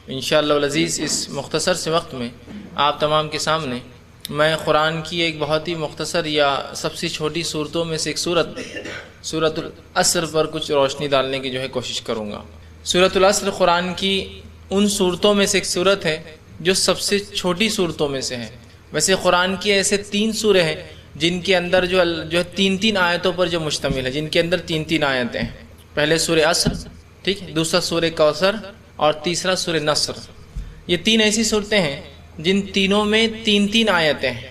انشاءاللہ العزیز اس مختصر سے وقت میں آپ تمام کے سامنے میں قرآن کی ایک بہت ہی مختصر یا سب سے چھوٹی صورتوں میں سے ایک سورۃ العصر پر کچھ روشنی ڈالنے کی کوشش کروں گا۔ سورۃ العصر قرآن کی ان صورتوں میں سے ایک صورت ہے جو سب سے چھوٹی صورتوں میں سے ہے۔ ویسے قرآن کی ایسے 3 سورے ہیں جن کے اندر جو 3 آیتوں پر جو مشتمل ہے، جن کے اندر 3 آیتیں ہیں۔ پہلے سورہ عصر، ٹھیک، دوسرا سورہ کوثر اور تیسرا سورہ نصر۔ یہ 3 ایسی صورتیں ہیں جن تینوں میں 3 آیتیں ہیں۔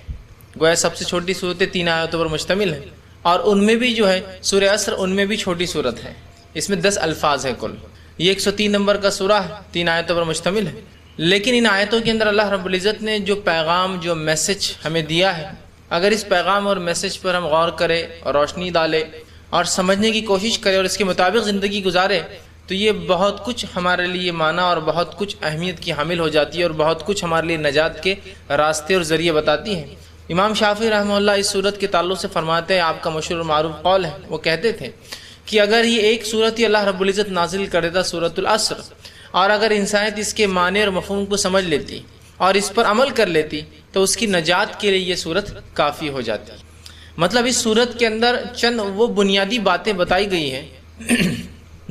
گویا سب سے چھوٹی صورت 3 آیتوں پر مشتمل ہے، اور ان میں بھی سورہ عصر ان میں بھی چھوٹی صورت ہے۔ اس میں 10 الفاظ ہے کل۔ یہ 103 نمبر کا سورہ ہے، 3 آیتوں پر مشتمل ہے۔ لیکن ان آیتوں کے اندر اللہ رب العزت نے جو پیغام، جو میسج ہمیں دیا ہے، اگر اس پیغام اور میسج پر ہم غور کریں اور روشنی ڈالیں اور سمجھنے کی کوشش کریں اور اس کے مطابق زندگی گزارے، تو یہ بہت کچھ ہمارے لیے معنی اور بہت کچھ اہمیت کی حامل ہو جاتی ہے، اور بہت کچھ ہمارے لیے نجات کے راستے اور ذریعے بتاتی ہے۔ امام شافعی رحمہ اللہ اس صورت کے تعلق سے فرماتے ہیں، آپ کا مشہور و معروف قول ہے، وہ کہتے تھے کہ اگر یہ ایک صورت ہی اللہ رب العزت نازل کر دیتا، سورۃ العصر، اور اگر انسانیت اس کے معنی اور مفہوم کو سمجھ لیتی اور اس پر عمل کر لیتی تو اس کی نجات کے لیے یہ صورت کافی ہو جاتی۔ مطلب اس صورت کے اندر چند وہ بنیادی باتیں بتائی گئی ہیں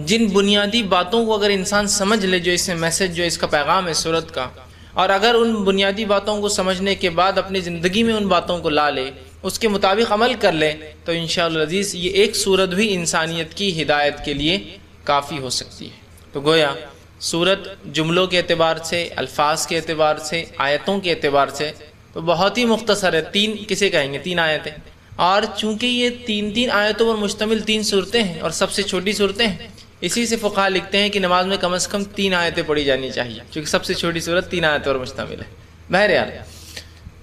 جن بنیادی باتوں کو اگر انسان سمجھ لے، جو اس میں میسج، جو اس کا پیغام ہے صورت کا، اور اگر ان بنیادی باتوں کو سمجھنے کے بعد اپنی زندگی میں ان باتوں کو لا لے، اس کے مطابق عمل کر لے، تو انشاءاللہ العزیز یہ ایک صورت بھی انسانیت کی ہدایت کے لیے کافی ہو سکتی ہے۔ تو گویا صورت جملوں کے اعتبار سے، الفاظ کے اعتبار سے، آیتوں کے اعتبار سے تو بہت ہی مختصر ہے۔ 3 کسے کہیں گے؟ 3 آیتیں، اور چونکہ یہ 3 آیتوں پر مشتمل 3 صورتیں ہیں اور سب سے چھوٹی صورتیں ہیں، اسی سے فقہا لکھتے ہیں کہ نماز میں کم از کم 3 آیتیں پڑھی جانی چاہیے، چونکہ سب سے چھوٹی صورت 3 آیتوں پر مشتمل ہے۔ بہرحال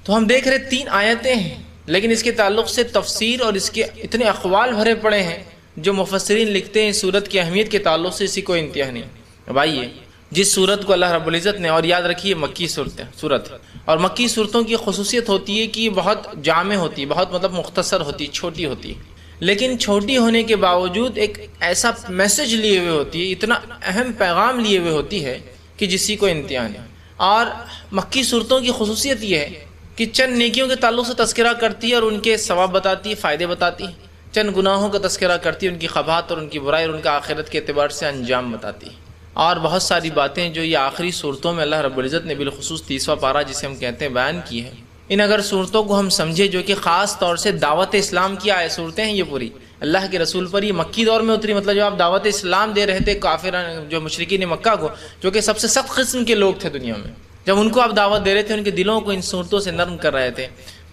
تو ہم دیکھ رہے 3 آیتیں ہیں، لیکن اس کے تعلق سے تفسیر اور اس کے اتنے اقوال بھرے پڑے ہیں جو مفسرین لکھتے ہیں صورت کی اہمیت کے تعلق سے اسی کوئی انتہا نہیں۔ اب آئیے، جس صورت کو اللہ رب العزت نے، اور یاد رکھیے مکی صورت، اور مکی صورتوں کی خصوصیت ہوتی ہے کہ یہ بہت جامع ہوتی ہے، بہت مختصر ہوتی ہے، چھوٹی ہوتی ہے، لیکن چھوٹی ہونے کے باوجود ایک ایسا میسج لیے ہوئے ہوتی ہے، اتنا اہم پیغام لیے ہوئے ہوتی ہے کہ جس کی کوئی انتہا نہیں۔ اور مکی صورتوں کی خصوصیت یہ ہے کہ چند نیکیوں کے تعلق سے تذکرہ کرتی ہے اور ان کے ثواب بتاتی ہے، فائدے بتاتی ہے، چند گناہوں کا تذکرہ کرتی ہے، ان کی قباحت اور ان کی برائی اور ان کا آخرت کے اعتبار سے انجام بتاتی ہے، اور بہت ساری باتیں جو یہ آخری صورتوں میں اللہ رب العزت نے بالخصوص 30واں پارہ جسے ہم کہتے ہیں بیان کی ہے۔ ان اگر صورتوں کو ہم سمجھے، جو کہ خاص طور سے دعوت اسلام کی صورتیں ہیں، یہ پوری اللہ کے رسول پر یہ مکی دور میں اتری، مطلب جو آپ دعوت اسلام دے رہے تھے کافران، جو مشرکین مکہ کو، جو کہ سب سے سخت قسم کے لوگ تھے دنیا میں، جب ان کو آپ دعوت دے رہے تھے، ان کے دلوں کو ان صورتوں سے نرم کر رہے تھے۔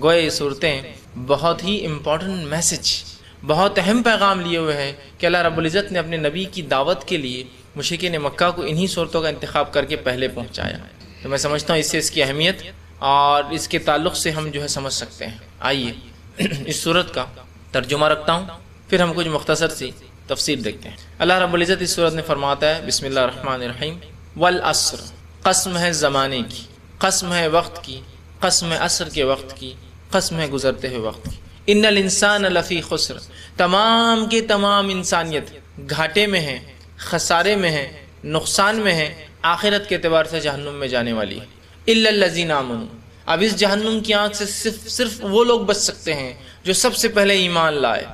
گویا یہ صورتیں بہت ہی امپورٹنٹ میسج، بہت اہم پیغام لیے ہوئے ہیں کہ اللہ رب العزت نے اپنے نبی کی دعوت کے لیے مشرکین مکہ کو انہی صورتوں کا انتخاب کر کے پہلے پہنچایا۔ تو میں سمجھتا ہوں اس سے اس کی اہمیت اور اس کے تعلق سے ہم سمجھ سکتے ہیں۔ آئیے اس صورت کا ترجمہ رکھتا ہوں، پھر ہم کچھ مختصر سی تفسیر دیکھتے ہیں۔ اللہ رب العزت اس صورت میں فرماتا ہے، بسم اللہ الرحمن الرحیم، والعصر، قسم ہے زمانے کی، قسم ہے وقت کی، قسم ہے عصر کے وقت کی، قسم ہے گزرتے ہوئے وقت کی، ان الانسان لفی خسر، تمام کے تمام انسانیت گھاٹے میں ہے، خسارے میں ہے، نقصان میں ہے، آخرت کے اعتبار سے جہنم میں جانے والی ہے۔ الا الذین آمنوا، اب اس جہنم کی آنکھ سے صرف وہ لوگ بچ سکتے ہیں جو سب سے پہلے ایمان لائے،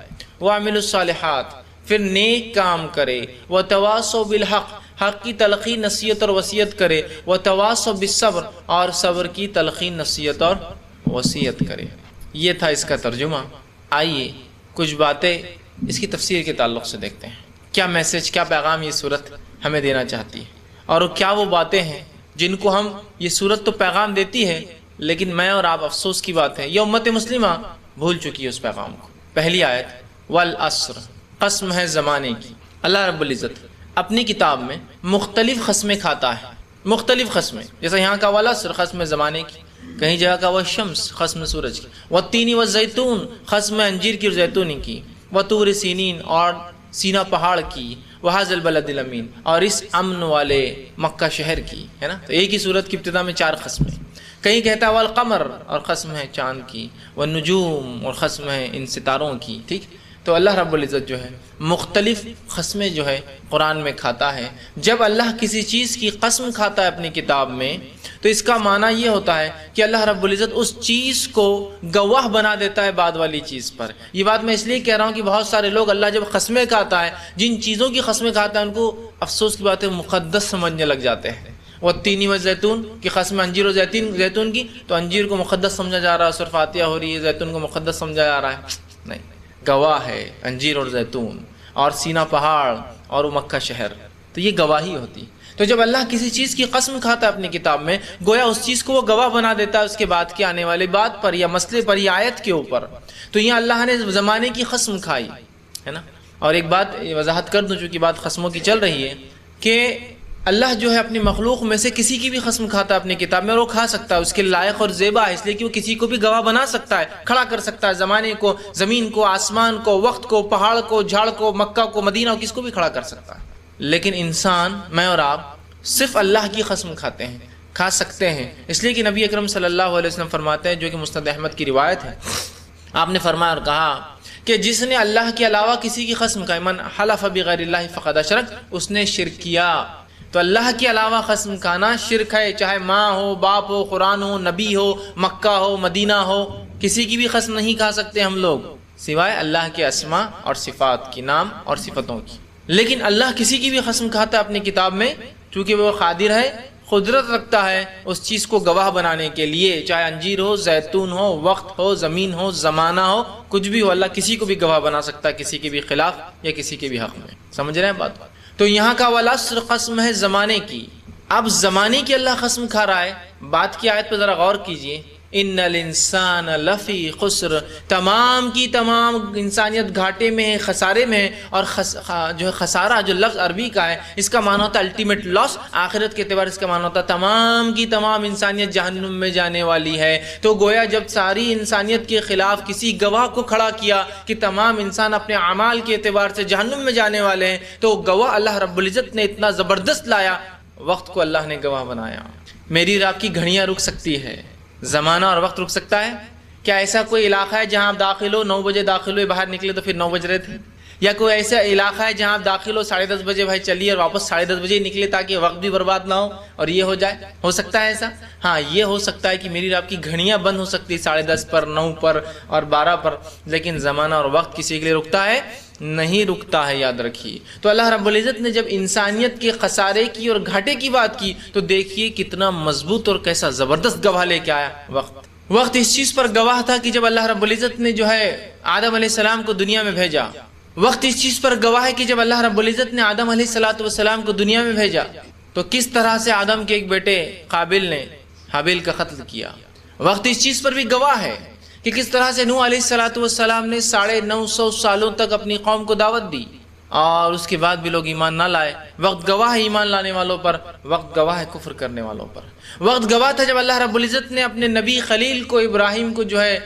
وعملوا الصالحات، پھر نیک کام کرے، وتواصوا بالحق، حق کی تلقین، نصیحت اور وصیت کرے، وتواصوا بالصبر، اور صبر کی تلقین، نصیحت اور وصیت کرے۔ یہ تھا اس کا ترجمہ۔ آئیے کچھ باتیں اس کی تفسیر کے تعلق سے دیکھتے ہیں، کیا میسج، کیا پیغام یہ صورت ہمیں دینا چاہتی ہے، اور کیا وہ باتیں ہیں جن کو ہم، یہ صورت تو پیغام دیتی ہے لیکن میں اور آپ، افسوس کی بات ہے، یہ امت مسلمہ بھول چکی ہے اس پیغام کو۔ پہلی آیت، والعصر، قسم ہے زمانے کی۔ اللہ رب العزت اپنی کتاب میں مختلف قسمیں کھاتا ہے، مختلف قسمیں، جیسا یہاں کا والعصر قسم زمانے کی، کہیں جگہ کا والشمس قسم سورج کی، والتین والزیتون قسم انجیر کی اور زیتون کی، وطور سینین اور سینا پہاڑ کی، وہذا البلد الامین، اور اس امن والے مکہ شہر کی، ہے نا۔ تو ایک ہی صورت کی ابتدا میں 4 قسمیں، کہیں کہتا والقمر، اور قسم ہے چاند کی، والنجوم، اور قسم ہے ان ستاروں کی، ٹھیک۔ تو اللہ رب العزت جو ہے مختلف قسمیں جو ہے قرآن میں کھاتا ہے۔ جب اللہ کسی چیز کی قسم کھاتا ہے اپنی کتاب میں تو اس کا معنی یہ ہوتا ہے کہ اللہ رب العزت اس چیز کو گواہ بنا دیتا ہے بعد والی چیز پر۔ یہ بات میں اس لیے کہہ رہا ہوں کہ بہت سارے لوگ اللہ جب قسمیں کھاتا ہے، جن چیزوں کی قسمیں کھاتا ہے، ان کو افسوس کی بات ہے مقدس سمجھنے لگ جاتے ہیں۔ والتین والزیتون کی قسم انجیر و زیتون کی، تو انجیر کو مقدس سمجھا جا رہا ہے، سورہ فاتحہ ہو رہی ہے، زیتون کو مقدس سمجھا جا رہا ہے، نہیں، گواہ ہے انجیر اور زیتون، اور سینا پہاڑ اور مکہ شہر، تو یہ گواہی ہوتی۔ تو جب اللہ کسی چیز کی قسم کھاتا ہے اپنی کتاب میں، گویا اس چیز کو وہ گواہ بنا دیتا ہے اس کے بعد کے آنے والی بات پر یا مسئلے پر یا آیت کے اوپر۔ تو یہاں اللہ نے زمانے کی قسم کھائی ہے نا۔ اور ایک بات وضاحت کر دوں، چونکہ بات قسموں کی چل رہی ہے، کہ اللہ جو ہے اپنی مخلوق میں سے کسی کی بھی قسم کھاتا ہے اپنی کتاب میں، اور وہ کھا سکتا ہے، اس کے لائق اور زیبا ہے، اس لیے کہ وہ کسی کو بھی گواہ بنا سکتا ہے، کھڑا کر سکتا ہے، زمانے کو، زمین کو، آسمان کو، وقت کو، پہاڑ کو، جھاڑ کو، مکہ کو، مدینہ کو، کس کو بھی کھڑا کر سکتا ہے۔ لیکن انسان، میں اور آپ، صرف اللہ کی قسم کھاتے ہیں، کھا سکتے ہیں، اس لیے کہ نبی اکرم صلی اللہ علیہ وسلم فرماتے ہیں، جو کہ مسند احمد کی روایت ہے، آپ نے فرمایا اور کہا کہ جس نے اللہ کے علاوہ کسی کی قسم کھائی، من حلف بغیر اللہ فقد اشرک، اس نے شرک کیا۔ تو اللہ کے علاوہ قسم کھانا شرک ہے، چاہے ماں ہو، باپ ہو، قرآن ہو، نبی ہو، مکہ ہو، مدینہ ہو، کسی کی بھی قسم نہیں کھا سکتے ہم لوگ سوائے اللہ کے اسماء اور صفات کی، نام اور صفتوں کی۔ لیکن اللہ کسی کی بھی قسم کھاتا ہے اپنی کتاب میں، چونکہ وہ قادر ہے، قدرت رکھتا ہے اس چیز کو گواہ بنانے کے لیے، چاہے انجیر ہو، زیتون ہو، وقت ہو، زمین ہو، زمانہ ہو، کچھ بھی ہو، اللہ کسی کو بھی گواہ بنا سکتا ہے، کسی کے بھی خلاف یا کسی کے بھی حق میں۔ سمجھ رہے ہیں بات؟ تو یہاں کا والعصر قسم ہے زمانے کی۔ اب زمانے کی اللہ قسم کھا رہا ہے، بات کی آیت پہ ذرا غور کیجئے، ان الانسان لفی خسر، تمام کی تمام انسانیت گھاٹے میں ہے، خسارے میں ہے۔ اور جو ہے خسارہ، جو لفظ عربی کا ہے، اس کا معنی ہوتا ہے الٹیمیٹ لاس، آخرت کے اعتبار اس کا معنی ہوتا ہے تمام کی تمام انسانیت جہنم میں جانے والی ہے۔ تو گویا جب ساری انسانیت کے خلاف کسی گواہ کو کھڑا کیا کہ تمام انسان اپنے اعمال کے اعتبار سے جہنم میں جانے والے ہیں، تو گواہ اللہ رب العزت نے اتنا زبردست لایا، وقت کو اللہ نے گواہ بنایا۔ میری اور آپ کی گھڑیاں رک سکتی ہے، زمانہ اور وقت رک سکتا ہے؟ کیا ایسا کوئی علاقہ ہے جہاں آپ داخل ہو، 9 بجے داخل ہوئے، باہر نکلے تو پھر 9 بج رہے تھے؟ یا کوئی ایسا علاقہ ہے جہاں آپ داخل ہو، 10:30 بجے بھائی چلیے، اور واپس 10:30 بجے نکلے تاکہ وقت بھی برباد نہ ہو اور یہ ہو جائے؟ ہو سکتا ہے ایسا؟ ہاں، یہ ہو سکتا ہے کہ میری آپ کی گھڑیاں بند ہو سکتی 10:30 پر، 9 پر اور 12 پر، لیکن زمانہ اور وقت کسی کے لیے رکتا ہے؟ نہیں رکتا ہے، یاد رکھیے۔ تو اللہ رب العزت نے جب انسانیت کے خسارے کی اور گھاٹے کی بات کی تو دیکھیے کتنا مضبوط اور کیسا زبردست گواہ لے کے آیا وقت اس چیز پر گواہ تھا کہ جب اللہ رب العزت نے جو ہے آدم علیہ السلام کو دنیا میں بھیجا، وقت اس چیز پر گواہ ہے کہ جب اللہ رب العزت نے آدم علیہ السلام کو دنیا میں بھیجا تو کس طرح سے آدم کے ایک بیٹے قابل نے حابیل کا قتل کیا۔ وقت اس چیز پر بھی گواہ ہے کہ کس طرح سے نوح علیہ السلام نے 950 سالوں تک اپنی قوم کو دعوت دی اور اس کے بعد بھی لوگ ایمان نہ لائے۔ وقت گواہ ہے ایمان لانے والوں پر، وقت گواہ ہے کفر کرنے والوں پر۔ وقت گواہ تھا جب اللہ رب العزت نے اپنے نبی خلیل کو، ابراہیم کو جو ہے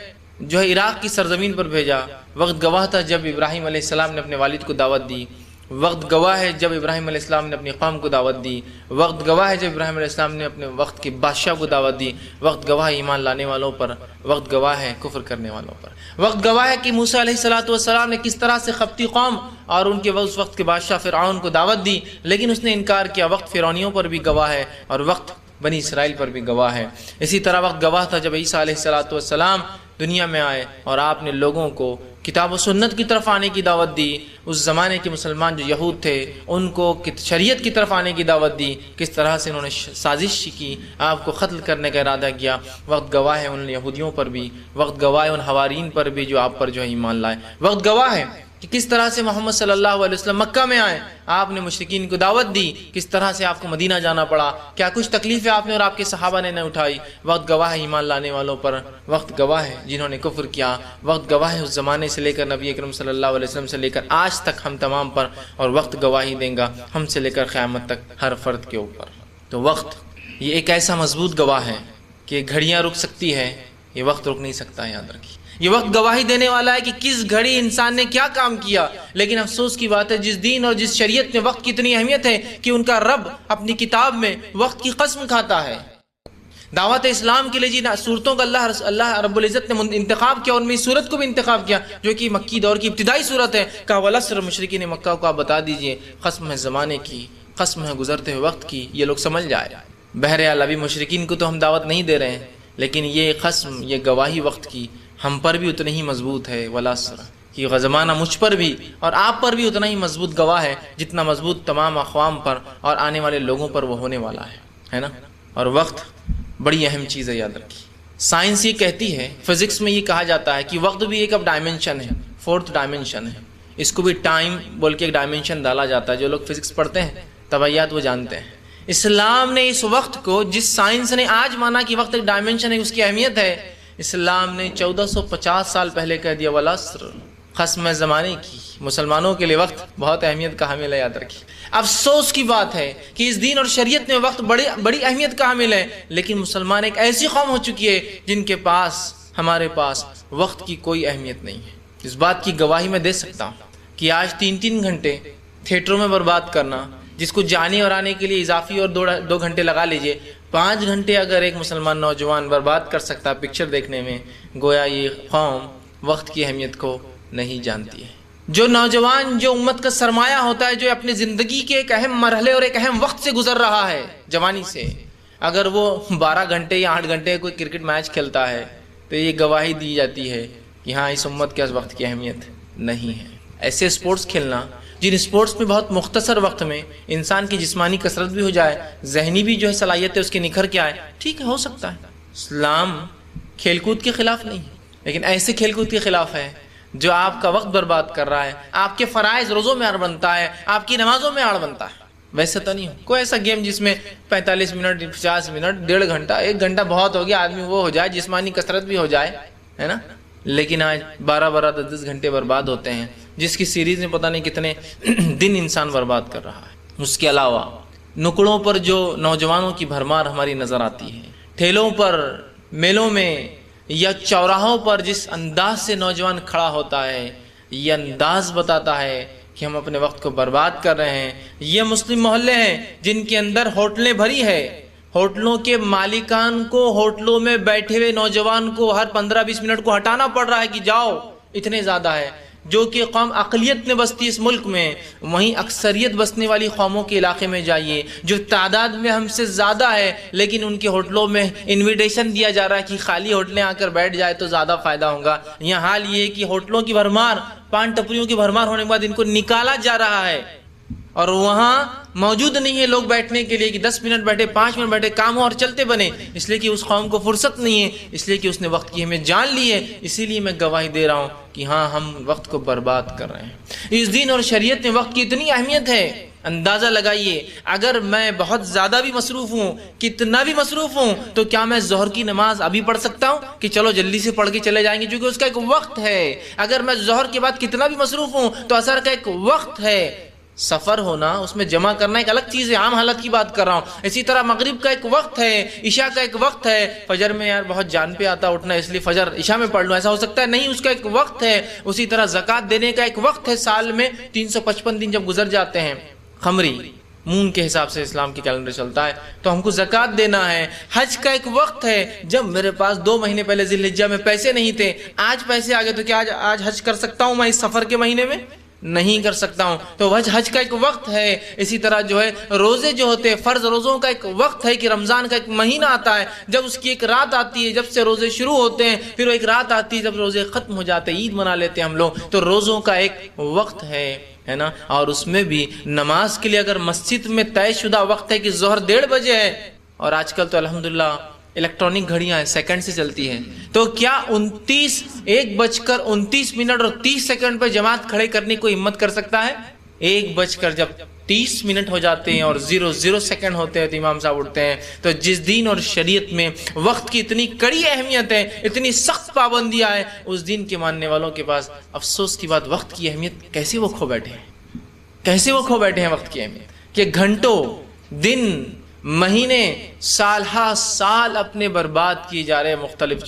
عراق کی سرزمین پر بھیجا۔ وقت گواہ تھا جب ابراہیم علیہ السلام نے اپنے والد کو دعوت دی۔ وقت گواہ ہے جب ابراہیم علیہ السلام نے اپنی قوم کو دعوت دی۔ وقت گواہ ہے جب ابراہیم علیہ السلام نے اپنے وقت کے بادشاہ کو دعوت دی۔ وقت گواہ ہے ایمان لانے والوں پر، وقت گواہ ہے کفر کرنے والوں پر۔ وقت گواہ ہے کہ موسیٰ علیہ السلام نے کس طرح سے قبطی قوم اور ان کے اس وقت کے بادشاہ فرعون کو دعوت دی، لیکن اس نے انکار کیا۔ وقت فرعونیوں پر بھی گواہ ہے اور وقت بنی اسرائیل پر بھی گواہ ہے۔ اسی طرح وقت گواہ تھا جب عیسیٰ علیہ السلام دنیا میں آئے اور آپ نے لوگوں کو کتاب و سنت کی طرف آنے کی دعوت دی۔ اس زمانے کے مسلمان جو یہود تھے ان کو شریعت کی طرف آنے کی دعوت دی، کس طرح سے انہوں نے سازش کی، آپ کو قتل کرنے کا ارادہ کیا۔ وقت گواہ ہے ان یہودیوں پر بھی، وقت گواہ ہے ان حوارین پر بھی جو آپ پر جو ہے ایمان لائے۔ وقت گواہ ہے کہ کس طرح سے محمد صلی اللہ علیہ وسلم مکہ میں آئے، آپ نے مشرکین کو دعوت دی، کس طرح سے آپ کو مدینہ جانا پڑا، کیا کچھ تکلیفیں آپ نے اور آپ کے صحابہ نے نہ اٹھائی۔ وقت گواہ ہے ایمان لانے والوں پر، وقت گواہ ہے جنہوں نے کفر کیا۔ وقت گواہ ہے اس زمانے سے لے کر نبی اکرم صلی اللہ علیہ وسلم سے لے کر آج تک ہم تمام پر، اور وقت گواہی دیں گا ہم سے لے کر قیامت تک ہر فرد کے اوپر۔ تو وقت یہ ایک ایسا مضبوط گواہ ہے کہ گھڑیاں رک سکتی ہے، یہ وقت رک نہیں سکتا ہے، یاد رکھیے۔ یہ وقت گواہی دینے والا ہے کہ کس گھڑی انسان نے کیا کام کیا۔ لیکن افسوس کی بات ہے جس دین اور جس شریعت میں وقت کی اتنی اہمیت ہے کہ ان کا رب اپنی کتاب میں وقت کی قسم کھاتا ہے دعوت اسلام کے لیے جی صورتوں کا اللہ رب العزت نے انتخاب کیا، اور میں اس صورت کو بھی انتخاب کیا جو کہ مکی دور کی ابتدائی صورت ہے۔ کہا والعصر، مشرکین مکہ کو آپ بتا دیجئے، قسم ہے زمانے کی، قسم ہے گزرتے ہوئے وقت کی، یہ لوگ سمجھ جائے۔ بہرحال ابھی مشرکین کو تو ہم دعوت نہیں دے رہے ہیں، لیکن یہ قسم، یہ گواہی وقت کی ہم پر بھی اتنی ہی مضبوط ہے، والعصر، کہ زمانہ مجھ پر بھی اور آپ پر بھی اتنا ہی مضبوط گواہ ہے جتنا مضبوط تمام اقوام پر اور آنے والے لوگوں پر وہ ہونے والا ہے نا۔ اور وقت بڑی اہم چیز ہے، یاد رکھیے۔ سائنس یہ کہتی ہے، فزکس میں یہ کہا جاتا ہے کہ وقت بھی ایک اب ڈائمنشن ہے، فورتھ ڈائمنشن ہے، اس کو بھی ٹائم بول کے ایک ڈائمنشن ڈالا جاتا ہے۔ جو لوگ فزکس پڑھتے ہیں، طبیعیات، وہ جانتے ہیں۔ اسلام نے اس وقت کو، جس سائنس نے آج مانا کہ وقت ایک ڈائمنشن ہے، اس کی اہمیت ہے، اسلام نے 1450 سال پہلے کہہ دیا والعصر، قسم زمانے کی۔ مسلمانوں کے لیے وقت بہت اہمیت کا حامل ہے، یاد رکھیے۔ افسوس کی بات ہے کہ اس دین اور شریعت میں وقت بڑی اہمیت کا حامل ہے، لیکن مسلمان ایک ایسی قوم ہو چکی ہے جن کے پاس، ہمارے پاس وقت کی کوئی اہمیت نہیں ہے۔ اس بات کی گواہی میں دے سکتا ہوں کہ آج 3 گھنٹے تھیٹروں میں برباد کرنا، جس کو جانے اور آنے کے لیے اضافی اور 2 گھنٹے لگا لیجئے، 5 گھنٹے اگر ایک مسلمان نوجوان برباد کر سکتا پکچر دیکھنے میں، گویا یہ قوم وقت کی اہمیت کو نہیں جانتی ہے۔ جو نوجوان، جو امت کا سرمایہ ہوتا ہے، جو اپنی زندگی کے ایک اہم مرحلے اور ایک اہم وقت سے گزر رہا ہے، جوانی سے، اگر وہ 12 گھنٹے یا 8 گھنٹے کوئی کرکٹ میچ کھیلتا ہے تو یہ گواہی دی جاتی ہے کہ ہاں اس امت کے وقت کی اہمیت نہیں ہے۔ ایسے سپورٹس کھیلنا جن سپورٹس میں بہت مختصر وقت میں انسان کی جسمانی کثرت بھی ہو جائے، ذہنی بھی جو ہے صلاحیت ہے اس کی نکھر کے آئے، ٹھیک ہے، ہو سکتا ہے۔ اسلام کھیل کود کے خلاف نہیں ہے، لیکن ایسے کھیل کود کے خلاف ہے جو آپ کا وقت برباد کر رہا ہے، آپ کے فرائض روزوں میں آڑ بنتا ہے، آپ کی نمازوں میں آڑ بنتا ہے۔ ویسے تو نہیں ہو کوئی ایسا گیم جس میں 45 منٹ، 50 منٹ، 1.5 گھنٹہ، 1 گھنٹہ بہت ہو گیا، آدمی وہ ہو جائے، جسمانی کثرت بھی ہو جائے، ہے نا۔ لیکن آج 12 10 گھنٹے برباد ہوتے ہیں، جس کی سیریز میں پتہ نہیں کتنے دن انسان برباد کر رہا ہے۔ اس کے علاوہ نکڑوں پر جو نوجوانوں کی بھرمار ہماری نظر آتی ہے، ٹھیلوں پر، میلوں میں یا چوراہوں پر جس انداز سے نوجوان کھڑا ہوتا ہے، یہ انداز بتاتا ہے کہ ہم اپنے وقت کو برباد کر رہے ہیں۔ یہ مسلم محلے ہیں جن کے اندر ہوٹلیں بھری ہے، ہوٹلوں کے مالکان کو ہوٹلوں میں بیٹھے ہوئے نوجوان کو ہر 15-20 منٹ کو ہٹانا پڑ رہا ہے کہ جاؤ، اتنے زیادہ ہے۔ جو کہ قوم اقلیت میں بستی اس ملک میں، وہیں اکثریت بسنے والی قوموں کے علاقے میں جائیے جو تعداد میں ہم سے زیادہ ہے، لیکن ان کے ہوٹلوں میں انویٹیشن دیا جا رہا ہے کہ خالی ہوٹلیں آ کر بیٹھ جائے تو زیادہ فائدہ ہوگا۔ یہاں حال یہ ہے کہ ہوٹلوں کی بھرمار، پان ٹپریوں کی بھرمار ہونے کے بعد ان کو نکالا جا رہا ہے، اور وہاں موجود نہیں ہے لوگ بیٹھنے کے لیے کہ 10 منٹ بیٹھے، 5 منٹ بیٹھے، کام ہو اور چلتے بنے، اس لیے کہ اس قوم کو فرصت نہیں ہے، اس لیے کہ اس نے وقت کی ہمیں جان لی ہے۔ اسی لیے میں گواہی دے رہا ہوں کہ ہاں ہم وقت کو برباد کر رہے ہیں۔ اس دین اور شریعت میں وقت کی اتنی اہمیت ہے، اندازہ لگائیے، اگر میں بہت زیادہ بھی مصروف ہوں، کتنا بھی مصروف ہوں، تو کیا میں ظہر کی نماز ابھی پڑھ سکتا ہوں کہ چلو جلدی سے پڑھ کے چلے جائیں گے، کیونکہ اس کا ایک وقت ہے۔ اگر میں ظہر کے بعد کتنا بھی مصروف ہوں تو عصر کا ایک وقت ہے۔ سفر ہونا، اس میں جمع کرنا ایک الگ چیز ہے، عام حالت کی بات کر رہا ہوں۔ اسی طرح مغرب کا ایک وقت ہے، عشاء کا ایک وقت ہے۔ فجر میں یار بہت جان پہ آتا اٹھنا، اس لیے فجر عشاء میں پڑھ لوں، ایسا ہو سکتا ہے؟ نہیں، اس کا ایک وقت ہے۔ اسی طرح زکوٰۃ دینے کا ایک وقت ہے، سال میں 355 دن جب گزر جاتے ہیں قمری مون کے حساب سے اسلام کی کیلنڈر چلتا ہے، تو ہم کو زکوٰۃ دینا ہے۔ حج کا ایک وقت ہے، جب میرے پاس 2 مہینے پہلے ذی الحجہ میں پیسے نہیں تھے، آج پیسے آ گئے تو کیا آج حج کر سکتا ہوں میں اس سفر کے مہینے میں؟ نہیں کر سکتا ہوں۔ تو حج کا ایک وقت ہے۔ اسی طرح جو ہے روزے جو ہوتے ہیں، فرض روزوں کا ایک وقت ہے کہ رمضان کا ایک مہینہ آتا ہے، جب اس کی ایک رات آتی ہے جب سے روزے شروع ہوتے ہیں، پھر ایک رات آتی ہے جب روزے ختم ہو جاتے ہیں، عید منا لیتے ہیں ہم لوگ۔ تو روزوں کا ایک وقت ہے نا، اور اس میں بھی نماز کے لیے اگر مسجد میں طے شدہ وقت ہے کہ ظہر 1:30 بجے ہے، اور آج کل تو الحمدللہ الیکٹرانک گھڑیاں ہیں، سیکنڈ سے چلتی ہیں، تو کیا 1:29 اور 30 سیکنڈ پہ جماعت کھڑے کرنے کو ہمت کر سکتا ہے؟ 1:30 ہو جاتے ہیں اور 00 سیکنڈ ہوتے ہیں تو امام صاحب اٹھتے ہیں۔ تو جس دین اور شریعت میں وقت کی اتنی کڑی اہمیت ہے، اتنی سخت پابندیاں ہیں، اس دین کے ماننے والوں کے پاس افسوس کی بات وقت کی اہمیت کیسے وہ کھو بیٹھے ہیں وقت کی اہمیت، کہ گھنٹوں، دن، مہینے، سال ہا سال اپنے برباد کیے جا رہے ہیں مختلف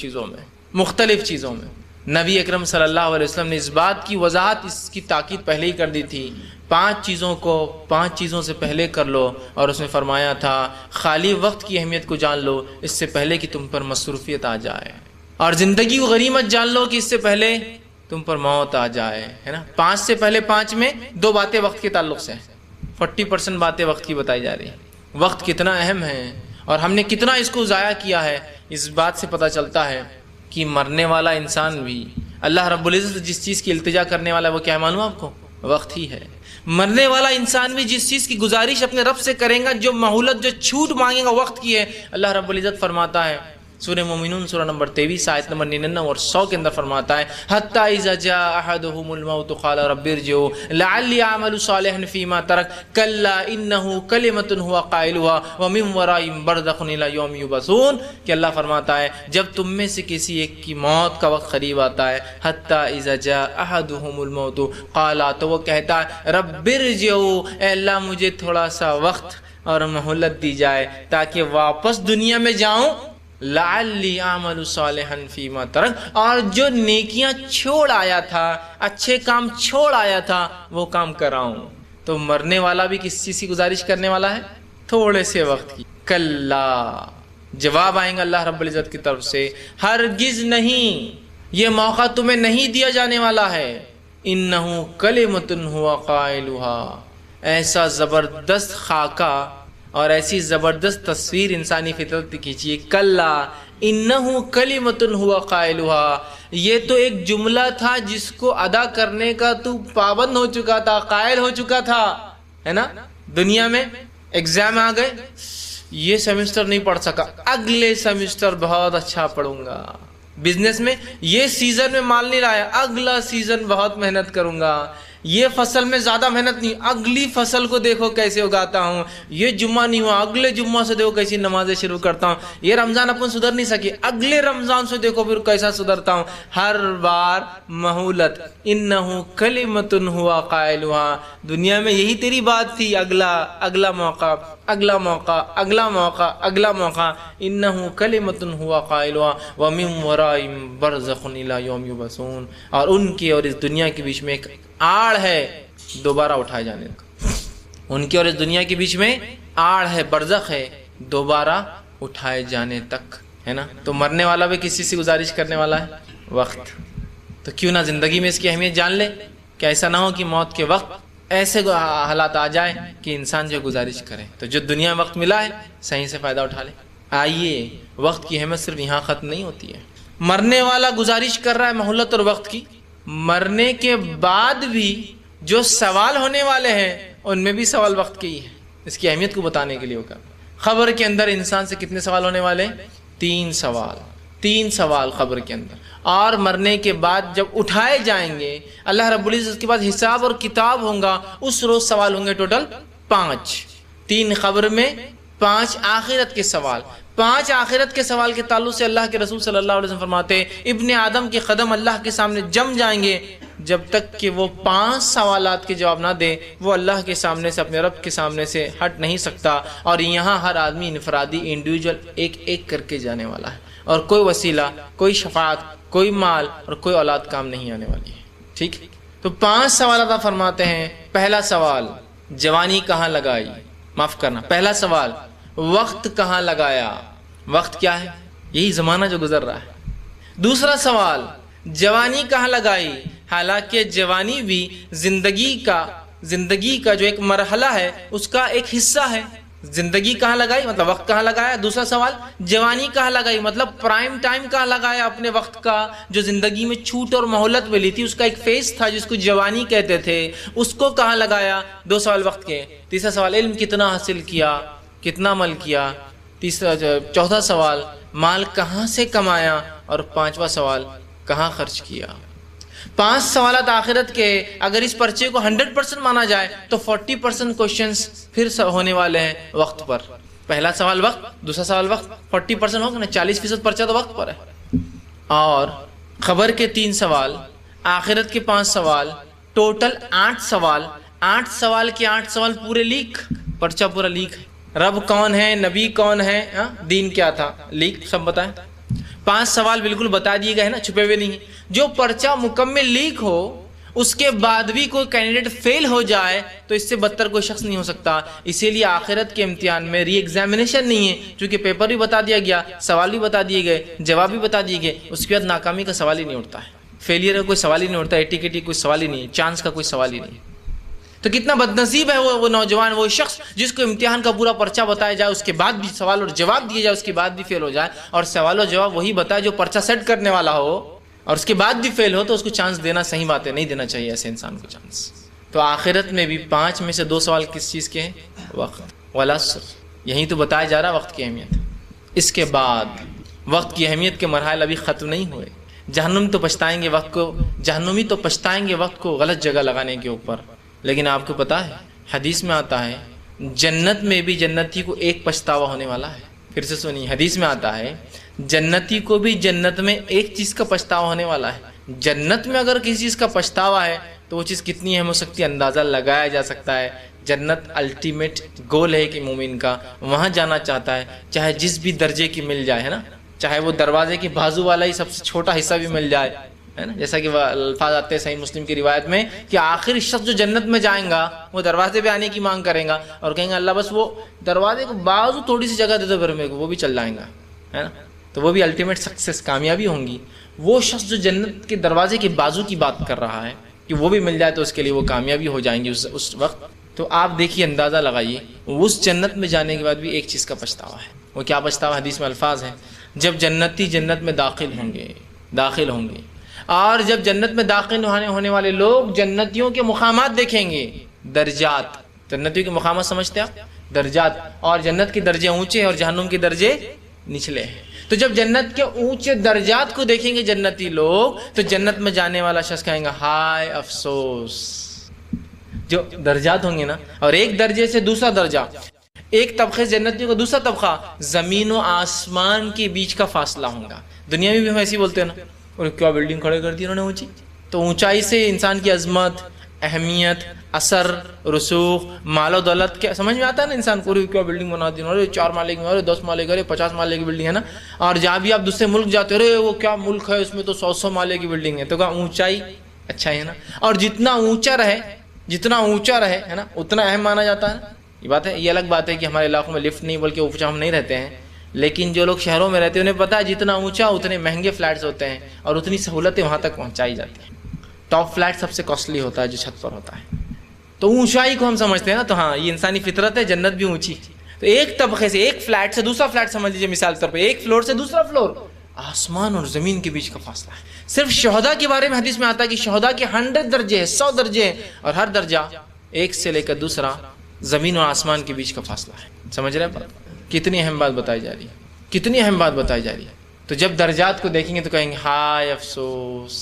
چیزوں میں۔ نبی اکرم صلی اللہ علیہ وسلم نے اس بات کی وضاحت، اس کی تاکید پہلے ہی کر دی تھی 5 چیزوں کو 5 چیزوں سے پہلے کر لو، اور اس نے فرمایا تھا خالی وقت کی اہمیت کو جان لو اس سے پہلے کہ تم پر مصروفیت آ جائے، اور زندگی کو غنیمت جان لو کہ اس سے پہلے تم پر موت آ جائے، ہے نا۔ 5 سے پہلے 5 میں 2 باتیں وقت کے تعلق سے ہیں، 40% باتیں وقت کی بتائی جا رہی ہیں۔ وقت کتنا اہم ہے اور ہم نے کتنا اس کو ضائع کیا ہے، اس بات سے پتہ چلتا ہے کہ مرنے والا انسان بھی اللہ رب العزت جس چیز کی التجا کرنے والا ہے وہ کیا ہے معلوم آپ کو؟ وقت ہی ہے۔ مرنے والا انسان بھی جس چیز کی گزارش اپنے رب سے کرے گا، جو مہلت جو چھوٹ مانگے گا وقت کی ہے، اللہ رب العزت فرماتا ہے سورہ مومنون سورہ نمبر 23 آیت نمبر 99 اور 100 کے اندر فرماتا ہے حتی اذا جاء احدهم الموت قال رب ارجعوا لعلی اعمل صالحا فیما ترک کلا انه کلمۃ هو قائلها ومن ورائهم برزخ الی یوم یبعثون، کہ اللہ فرماتا ہے جب تم میں سے کسی ایک کی موت کا وقت قریب آتا ہے، حتی اذا جاء احدهم الموت قال، تو وہ کہتا ہے رب ارجعوا، اے اللہ مجھے تھوڑا سا وقت اور مہلت دی جائے تاکہ واپس دنیا میں جاؤں، لعلی اعمل صالحا فیما ترک، اور جو نیکیاں چھوڑ آیا تھا، اچھے کام چھوڑ آیا تھا وہ کام کراؤں۔ تو مرنے والا بھی کس چیز کی گزارش کرنے والا ہے؟ تھوڑے سے وقت کی۔ کلا، جواب آئیں گا اللہ رب العزت کی طرف سے، ہرگز نہیں، یہ موقع تمہیں نہیں دیا جانے والا ہے، انہ کلمۃ هو قائلها، ایسا زبردست خاکہ اور ایسی زبردست تصویر انسانی فطرت کھینچیے، کلا انہ کلمۃ هو قائلها، یہ تو ایک جملہ تھا جس کو ادا کرنے کا تو پابند ہو چکا تھا، قائل ہو چکا تھا، ہے نا۔ دنیا میں ایگزام آ گئے، یہ سیمسٹر نہیں پڑھ سکا، اگلے سیمسٹر بہت اچھا پڑھوں گا۔ بزنس میں یہ سیزن میں مال نہیں لایا، اگلا سیزن بہت محنت کروں گا۔ یہ فصل میں زیادہ محنت نہیں، اگلی فصل کو دیکھو کیسے اگاتا ہوں۔ یہ جمعہ نہیں ہوا، اگلے جمعہ سے دیکھو کیسی نمازیں شروع کرتا ہوں۔ یہ رمضان اپن سدھر نہیں سکی، اگلے رمضان سے دیکھو پھر کیسا سدھرتا ہوں۔ ہر بار مہولت، انہ کلمۃ هو قائلها، دنیا میں یہی تیری بات تھی، اگلا موقع، اگلا موقع، اگلا موقع، اگلا موقع، انہ کلمۃ هو قائلها ومن ورائهم برزخ الی یوم یبعثون، اور ان کی اور اس دنیا کے بیچ میں ایک آڑ ہے دوبارہ اٹھائے جانے کا، ان کی اور اس دنیا کے بیچ میں آڑ ہے، برزخ ہے دوبارہ اٹھائے جانے تک، ہے نا۔ تو مرنے والا بھی کسی سے گزارش کرنے والا ہے وقت، تو کیوں نہ زندگی میں اس کی اہمیت جان لے، کہ ایسا نہ ہو کہ موت کے وقت ایسے حالات آ جائے کہ انسان جو گزارش کرے۔ تو جو دنیا میں وقت ملا ہے صحیح سے فائدہ اٹھا لے۔ آئیے، وقت کی اہمیت صرف یہاں ختم نہیں ہوتی ہے، مرنے والا گزارش کر رہا ہے مہلت اور وقت کی، مرنے کے بعد بھی جو سوال ہونے والے ہیں ان میں بھی سوال وقت کی ہے، اس کی اہمیت کو بتانے کے لیے ہوگا۔ خبر کے اندر انسان سے کتنے سوال ہونے والے ہیں؟ 3 سوال، 3 سوال خبر کے اندر، اور مرنے کے بعد جب اٹھائے جائیں گے اللہ رب العزت کے بعد حساب اور کتاب ہوگا، اس روز سوال ہوں گے ٹوٹل 5، 3 خبر میں 5 آخرت کے سوال۔ 5 آخرت کے سوال کے تعلق سے اللہ کے رسول صلی اللہ علیہ وسلم فرماتے ہیں ابن آدم کے قدم اللہ کے سامنے جم جائیں گے جب تک کہ وہ 5 سوالات کے جواب نہ دے، وہ اللہ کے سامنے سے، اپنے رب کے سامنے سے ہٹ نہیں سکتا۔ اور یہاں ہر آدمی انفرادی انڈیویجول ایک ایک کر کے جانے والا ہے، اور کوئی وسیلہ، کوئی شفاعت، کوئی مال اور کوئی اولاد کام نہیں آنے والی ہے، ٹھیک۔ تو 5 سوالات فرماتے ہیں۔ پہلا سوال، جوانی کہاں لگائی؟ معاف کرنا، پہلا سوال، وقت کہاں لگایا؟ وقت کیا ہے؟ یہی زمانہ جو گزر رہا ہے۔ دوسرا سوال، جوانی کہاں لگائی؟ حالانکہ جوانی بھی زندگی کا جو ایک مرحلہ ہے اس کا ایک حصہ ہے۔ زندگی کہاں لگائی مطلب وقت کہاں لگایا۔ دوسرا سوال، جوانی کہاں لگائی مطلب پرائم ٹائم کہاں لگایا اپنے وقت کا، جو زندگی میں چھوٹ اور مہلت ملی تھی، اس کا ایک فیز تھا جس کو جوانی کہتے تھے، اس کو کہاں لگایا۔ 2 سوال وقت کے۔ تیسرا سوال، علم کتنا حاصل کیا، کتنا عمل کیا۔ چوتھا سوال، مال کہاں سے کمایا، اور 5واں سوال، کہاں خرچ کیا۔ 5 سوالات آخرت کے، اگر اس پرچے کو 100% مانا جائے تو 40% کوشچنز پھر ہونے والے ہیں وقت پر۔ پہلا سوال وقت، دوسرا سوال وقت، 40% ہوگا نا، 40% پرچہ تو وقت پر ہے۔ اور خبر کے 3 سوال، آخرت کے 5 سوال، ٹوٹل 8 سوال۔ 8 سوال کے 8 سوال پورے لیک، پرچہ پورا لیک ہے۔ رب کون ہے، نبی کون ہے، دین کیا تھا، لیک سب بتائیں۔ 5 سوال بالکل بتا دیے گئے ہیں نا، چھپے ہوئے نہیں۔ جو پرچہ مکمل لیک ہو اس کے بعد بھی کوئی کینڈیڈیٹ فیل ہو جائے تو اس سے بدتر کوئی شخص نہیں ہو سکتا. اسی لیے آخرت کے امتحان میں ری ایگزامینیشن نہیں ہے، چونکہ پیپر بھی بتا دیا گیا، سوال بھی بتا دیے گئے، جواب بھی بتا دیے گئے، اس کے بعد ناکامی کا سوال ہی نہیں اٹھتا ہے، فیلئر کا کوئی سوال ہی نہیں اٹھتا، ایٹی کوئی سوال ہی نہیں، چانس کا کوئی سوال ہی نہیں. تو کتنا بدنصیب ہے وہ نوجوان، وہ شخص جس کو امتحان کا پورا پرچہ بتایا جائے، اس کے بعد بھی سوال اور جواب دیے جائے، اس کے بعد بھی فیل ہو جائے، اور سوال و جواب وہی بتائے جو پرچہ سیٹ کرنے والا ہو، اور اس کے بعد بھی فیل ہو، تو اس کو چانس دینا صحیح بات ہے، نہیں دینا چاہیے ایسے انسان کو چانس. تو آخرت میں بھی 5 میں سے 2 سوال کس چیز کے ہیں؟ وقت والعصر. یہیں تو بتایا جا رہا وقت کی اہمیت. اس کے بعد وقت کی اہمیت کے مراحل ابھی ختم نہیں ہوئے. جہنم تو پچھتائیں گے وقت کو، جہنمی تو پچھتائیں گے وقت کو غلط جگہ لگانے کے اوپر. لیکن آپ کو پتا ہے حدیث میں آتا ہے جنت میں بھی جنتی کو ایک پچھتاوا ہونے والا ہے. پھر سے سنیے، حدیث میں آتا ہے جنتی کو بھی جنت میں ایک چیز کا پچھتاوا ہونے والا ہے. جنت میں اگر کسی چیز کا پچھتاوا ہے تو وہ چیز کتنی اہم ہو سکتی ہے اندازہ لگایا جا سکتا ہے. جنت الٹیمیٹ گول ہے کہ مومن کا وہاں جانا چاہتا ہے، چاہے جس بھی درجے کی مل جائے، ہے نا، چاہے وہ دروازے کے بازو والا ہی سب سے چھوٹا حصہ بھی مل جائے، ہے نا. جیسا کہ وہ الفاظ آتے ہیں صحیح مسلم کی روایت میں کہ آخر شخص جو جنت میں جائیں گا وہ دروازے پہ آنے کی مانگ کریں گا اور کہیں گا اللہ بس وہ دروازے کو بازو تھوڑی سی جگہ دے دو پھر میرے کو، وہ بھی چل جائیں گا، ہے نا. تو وہ بھی الٹیمیٹ سکسیس، کامیابی ہوں گی. وہ شخص جو جنت کے دروازے کے بازو کی بات کر رہا ہے کہ وہ بھی مل جائے تو اس کے لیے وہ کامیابی ہو جائیں گی اس وقت. تو آپ دیکھیے، اندازہ لگائیے، اس جنت میں جانے کے بعد بھی ایک چیز کا پچھتاوا ہے. وہ کیا پچھتاوا؟ حدیث میں الفاظ ہیں جب جنتی جنت میں داخل ہوں گے اور جب جنت میں داخل ہونے والے لوگ جنتیوں کے مقامات دیکھیں گے، درجات. جنتیوں کے مقامات سمجھتے آپ؟ درجات. اور جنت کے درجے اونچے اور جہنم کے درجے نچلے ہیں. تو جب جنت کے اونچے درجات کو دیکھیں گے جنتی لوگ تو جنت میں جانے والا شخص کہیں گا ہائے افسوس. جو درجات ہوں گے نا، اور ایک درجے سے دوسرا درجہ، ایک طبقے جنتیوں کا دوسرا طبقہ، زمین و آسمان کے بیچ کا فاصلہ ہوگا. دنیا میں بھی ہم ایسے ہی بولتے ہیں نا، اور کیا بلڈنگ کھڑے کر دی انہوں نے اونچی. تو اونچائی سے انسان کی عظمت، اہمیت، اثر، رسوخ، مال و دولت کیا سمجھ میں آتا ہے نا انسان کو. کیا بلڈنگ بنا دی، 4 مالے کی، 10 مالے کی، 50 مالے کی بلڈنگ ہے نا. اور جہاں بھی آپ دوسرے ملک جاتے ہو، ارے وہ کیا ملک ہے، اس میں تو 100 مالے کی بلڈنگ ہے. تو کہا اونچائی اچھا ہے نا. اور جتنا اونچا رہے ہے نا اتنا اہم مانا جاتا ہے نا. یہ بات ہے. یہ الگ بات ہے کہ ہمارے علاقوں میں لفٹ نہیں بلکہ اونچا ہم نہیں رہتے ہیں، لیکن جو لوگ شہروں میں رہتے ہیں انہیں پتا ہے جتنا اونچا اتنے مہنگے فلیٹس ہوتے ہیں اور اتنی سہولتیں وہاں تک پہنچائی جاتی ہیں. ٹاپ فلیٹ سب سے کاسٹلی ہوتا ہے جو چھت پر ہوتا ہے. تو اونچائی کو ہم سمجھتے ہیں نا، تو ہاں یہ انسانی فطرت ہے. جنت بھی اونچی. تو ایک طبقے سے، ایک فلیٹ سے دوسرا فلیٹ سمجھ لیجیے، مثال کے طور پہ ایک فلور سے دوسرا فلور، آسمان اور زمین کے بیچ کا فاصلہ ہے. صرف شہداء کے بارے میں حدیث میں آتا ہے کہ شہداء کے 100 درجے ہیں، 100 درجے ہیں، اور ہر درجہ ایک سے لے کر دوسرا زمین اور آسمان کے بیچ کا فاصلہ ہے. سمجھ رہے ہیں؟ کتنی اہم بات بتائی جا رہی ہے، کتنی اہم بات بتائی جا رہی ہے. تو جب درجات کو دیکھیں گے تو کہیں گے ہائے افسوس،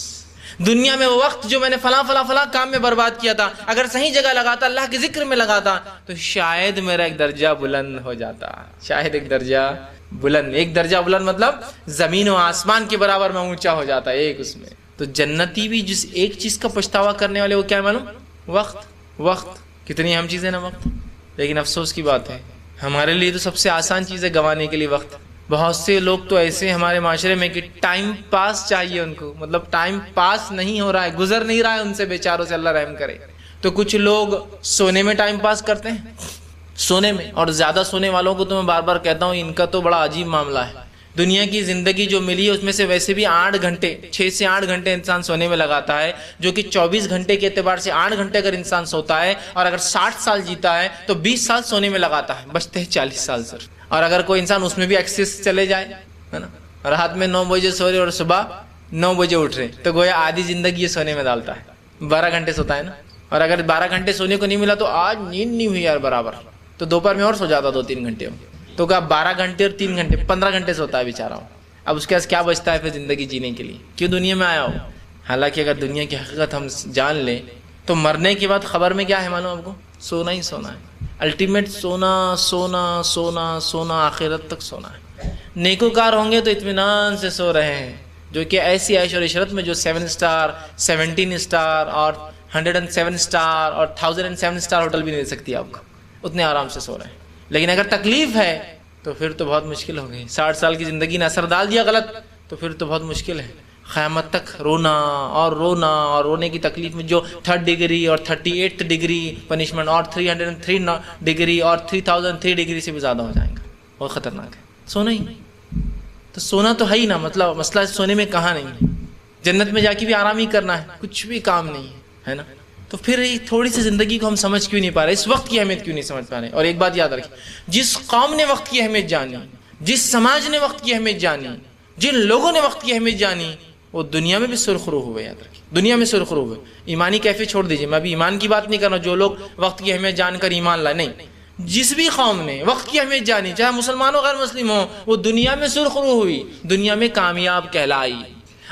دنیا میں وہ وقت جو میں نے فلاں کام میں برباد کیا تھا، اگر صحیح جگہ لگاتا، اللہ کے ذکر میں لگاتا، تو شاید میرا ایک درجہ بلند ہو جاتا. شاید ایک درجہ بلند مطلب زمین و آسمان کے برابر میں اونچا ہو جاتا ہے ایک اس میں. تو جنتی بھی جس ایک چیز کا پچھتاوا کرنے والے، وہ کیا معلوم؟ وقت. کتنی اہم چیز ہے نا وقت. لیکن افسوس کی بات ہے ہمارے لیے تو سب سے آسان چیز ہے گنوانے کے لیے وقت. بہت سے لوگ تو ایسے ہمارے معاشرے میں کہ ٹائم پاس چاہیے ان کو، مطلب ٹائم پاس نہیں ہو رہا ہے، گزر نہیں رہا ہے ان سے بیچاروں سے، اللہ رحم کرے. تو کچھ لوگ سونے میں ٹائم پاس کرتے ہیں، سونے میں. اور زیادہ سونے والوں کو تو میں بار بار کہتا ہوں ان کا تو بڑا عجیب معاملہ ہے. دنیا کی زندگی جو ملی ہے اس میں سے ویسے بھی 8 گھنٹے، 6 سے 8 گھنٹے انسان سونے میں لگاتا ہے، جو کہ 24 گھنٹے کے اعتبار سے 8 گھنٹے اگر انسان سوتا ہے اور اگر 60 سال جیتا ہے تو 20 سال سونے میں لگاتا ہے، بچتے ہیں 40 سال صرف. اور اگر کوئی انسان اس میں بھی ایکسس چلے جائے، ہے نا، رات میں 9 بجے سو رہے اور صبح 9 بجے اٹھ رہے، تو گویا آدھی زندگی یہ سونے میں ڈالتا ہے. 12 گھنٹے سوتا ہے نا. اور اگر 12 گھنٹے سونے کو نہیں ملا تو آج نیند نہیں ہوئی یار برابر، تو دوپہر میں اور سو جاتا 2-3 گھنٹے. تو کہا 12 گھنٹے اور 3 گھنٹے 15 گھنٹے سوتا ہے بیچارہ. اب اس کے پاس کیا بچتا ہے پھر زندگی جینے کے لیے؟ کیوں دنیا میں آیا ہو؟ حالانکہ اگر دنیا کی حقیقت ہم جان لیں تو مرنے کے بعد خبر میں کیا ہے معلوم آپ کو؟ سونا ہی سونا ہے. الٹیمیٹ سونا سونا سونا سونا، آخرت تک سونا ہے. نیکوکار ہوں گے تو اطمینان سے سو رہے ہیں، جو کہ ایسی عیش اور عشرت میں جو 7 اسٹار 17 اسٹار اور 107 اسٹار اور 1007 اسٹار ہوٹل بھی نہیں دے سکتی آپ کو، اتنے آرام سے سو رہے ہیں. لیکن اگر تکلیف ہے تو پھر تو بہت مشکل ہو گئی. 60 سال کی زندگی نے اثر ڈال دیا غلط تو پھر تو بہت مشکل ہے. قیامت تک رونا اور رونا اور رونے کی تکلیف میں جو 3rd ڈگری اور 38 ڈگری پنشمنٹ اور 303 ڈگری اور 3003 ڈگری سے بھی زیادہ ہو جائیں گا. بہت خطرناک ہے. سونا ہی تو سونا تو ہے ہی نا, مطلب مسئلہ سونے میں کہاں نہیں ہے. جنت میں جا کے بھی آرام ہی کرنا ہے, کچھ بھی کام نہیں ہے نا. تو پھر تھوڑی سی زندگی کو ہم سمجھ کیوں نہیں پا رہے, اس وقت کی اہمیت کیوں نہیں سمجھ پا رہے. اور ایک بات یاد رکھیں, جس قوم نے وقت کی اہمیت جانی, جس سماج نے وقت کی اہمیت جانی, جن لوگوں نے وقت کی اہمیت جانی, وہ دنیا میں بھی سرخرو ہوئے. یاد رکھیں, دنیا میں سرخرو ہوئے. ایمانی کیفیت چھوڑ دیجیے, میں ابھی ایمان کی بات نہیں کر رہا ہوں, جو لوگ وقت کی اہمیت جان کر ایمان لائے, نہیں. جس بھی قوم نے وقت کی اہمیت جانی, چاہے مسلمان ہو غیر مسلم ہو, وہ دنیا میں سرخرو ہوئی, دنیا میں کامیاب کہلائی.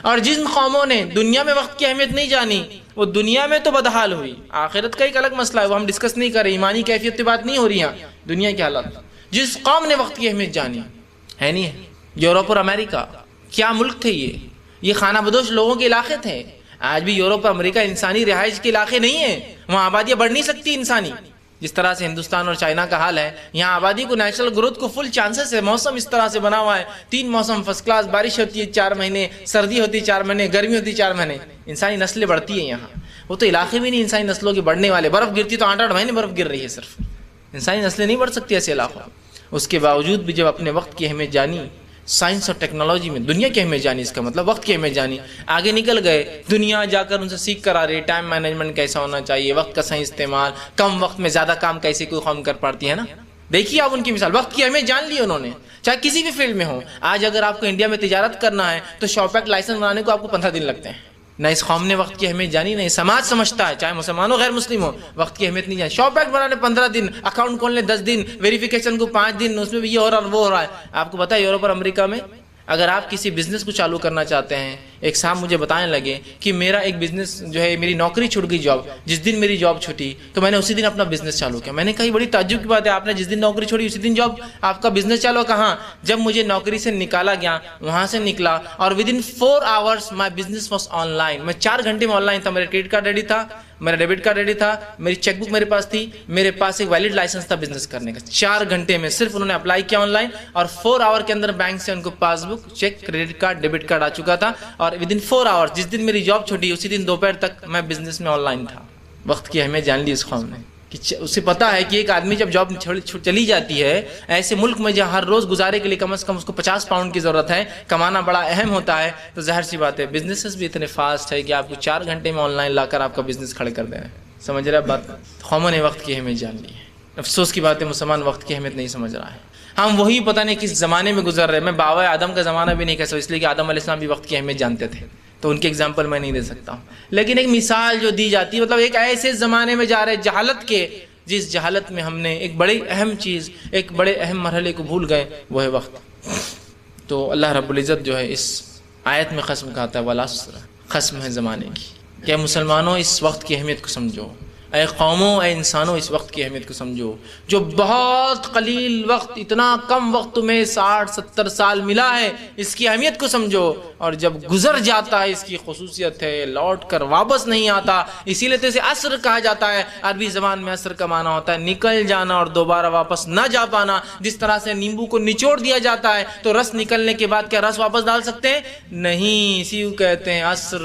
اور جن قوموں نے دنیا میں وقت کی اہمیت نہیں جانی, وہ دنیا میں تو بدحال ہوئی. آخرت کا ایک الگ مسئلہ ہے, وہ ہم ڈسکس نہیں کر رہے, ایمانی کیفیت کی بات نہیں ہو رہی یہاں, دنیا کے حالات. جس قوم نے وقت کی اہمیت جانی ہے نہیں ہے. یورپ اور امریکہ کیا ملک تھے, یہ خانہ بدوش لوگوں کے علاقے تھے. آج بھی یورپ اور امریکہ انسانی رہائش کے علاقے نہیں ہیں, وہاں آبادیاں بڑھ نہیں سکتی انسانی. جس طرح سے ہندوستان اور چائنا کا حال ہے, یہاں آبادی کو نیچرل گروتھ کو فل چانسز ہے. موسم اس طرح سے بنا ہوا ہے, 3 موسم فرسٹ کلاس, بارش ہوتی ہے 4 مہینے, سردی ہوتی ہے 4 مہینے, گرمی ہوتی ہے 4 مہینے. انسانی نسلیں بڑھتی ہیں یہاں. وہ تو علاقے بھی نہیں انسانی نسلوں کے بڑھنے والے, برف گرتی تو 8 مہینے برف گر رہی ہے صرف. انسانی نسلیں نہیں بڑھ سکتی ایسے علاقوں. اس کے باوجود بھی جب اپنے وقت کی اہمیت جانی, سائنس اور ٹیکنالوجی میں دنیا کی اہمیت جانی, اس کا مطلب وقت کی اہمیت جانی, آگے نکل گئے, دنیا جا کر ان سے سیکھ کر آ رہے, ٹائم مینجمنٹ کیسا ہونا چاہیے, وقت کا صحیح استعمال, کم وقت میں زیادہ کام کیسے کوئی قوم کر پاتی ہے نا. دیکھیے آپ ان کی مثال, وقت کی اہمیت جان لی انہوں نے, چاہے کسی بھی فیلڈ میں ہو. آج اگر آپ کو انڈیا میں تجارت کرنا ہے تو شاپ ایکٹ لائسنس بنانے کو آپ کو 15 دن لگتے ہیں. نہ اس قوم نے وقت کی اہمیت جانی, نہ سماج سمجھتا ہے, چاہے مسلمان ہو غیر مسلم ہو, وقت کی اہمیت نہیں جانی. شاپ ایکٹ بنانے 15 دن, اکاؤنٹ کھولنے 10 دن, ویریفیکیشن کو 5 دن, اس میں بھی یہ ہو رہا اور وہ ہو رہا ہے. آپ کو پتا ہے یورپ اور امریکہ میں اگر آپ کسی بزنس کو چالو کرنا چاہتے ہیں, ایک صاحب مجھے بتانے لگے کہ میرا ایک بزنس جو ہے, میری نوکری چھوٹ گئی جاب, جس دن میری جاب چھوٹی تو میں نے اسی دن اپنا بزنس چالو کیا. میں نے کہا بڑی تعجب کی بات ہے, آپ نے جس دن نوکری چھوڑی اسی دن جاب آپ کا بزنس چالو. کہاں, جب مجھے نوکری سے نکالا گیا, وہاں سے نکلا اور ودن 4 hours my business was on line. میں 4 گھنٹے میں آن لائن تھا. میرا کریڈٹ کارڈ ریڈی تھا, میرا ڈیبٹ کارڈ ریڈی تھا, میری چیک بک میرے پاس تھی, میرے پاس ایک ویلڈ لائسنس تھا بزنس کرنے کا. 4 گھنٹے میں صرف انہوں نے اپلائی کیا آن لائن, اور 4 hour کے اندر بینک سے ان کو passbook, cheque, credit card, debit card آ چکا تھا. اور ودن 4 hours جس دن میری جاب چھوٹی اسی دن دوپہر تک میں بزنس میں آن لائن تھا. وقت کی اہمیت جان لی اس قوم نے, کہ اسے پتا ہے کہ ایک آدمی جب جاب چلی جاتی ہے ایسے ملک میں جہاں ہر روز گزارے کے لیے کم از کم اس کو 50 پاؤنڈ کی ضرورت ہے, کمانا بڑا اہم ہوتا ہے, تو ظاہر سی بات ہے بزنسز بھی اتنے فاسٹ ہے کہ آپ کو 4 گھنٹے میں آن لائن لا کر آپ کا بزنس کھڑے کر دے رہے ہیں. سمجھ رہے ہیں بات؟ قوموں نے وقت کی اہمیت جان لی ہے. افسوس کی بات ہے مسلمان وقت کی اہمیت نہیں سمجھ رہا ہے. ہم وہی پتہ نہیں کس زمانے میں گزر رہے ہیں. میں باوائے آدم کا زمانہ بھی نہیں کہہ سکتا, اس لیے کہ آدم علیہ السلام بھی وقت کی اہمیت جانتے تھے, تو ان کی ایگزامپل میں نہیں دے سکتا ہوں. لیکن ایک مثال جو دی جاتی ہے, مطلب ایک ایسے زمانے میں جا رہے جہالت کے, جس جہالت میں ہم نے ایک بڑی اہم چیز, ایک بڑے اہم مرحلے کو بھول گئے, وہ ہے وقت. تو اللہ رب العزت جو ہے اس آیت میں قسم کھاتا ہے, والعصر, قسم ہے زمانے کی, کہ مسلمانوں اس وقت کی اہمیت کو سمجھو. اے قوموں, اے انسانوں, اس وقت کی اہمیت کو سمجھو. جو بہت قلیل وقت, اتنا کم وقت تمہیں 60-70 سال ملا ہے, اس کی اہمیت کو سمجھو. اور جب گزر جاتا ہے, اس کی خصوصیت ہے لوٹ کر واپس نہیں آتا. اسی لیے تو اسے عصر کہا جاتا ہے. عربی زبان میں عصر کا معنی ہوتا ہے نکل جانا اور دوبارہ واپس نہ جا پانا. جس طرح سے نیمبو کو نچوڑ دیا جاتا ہے تو رس نکلنے کے بعد کیا رس واپس ڈال سکتے ہیں؟ نہیں, اسی کو کہتے ہیں عصر,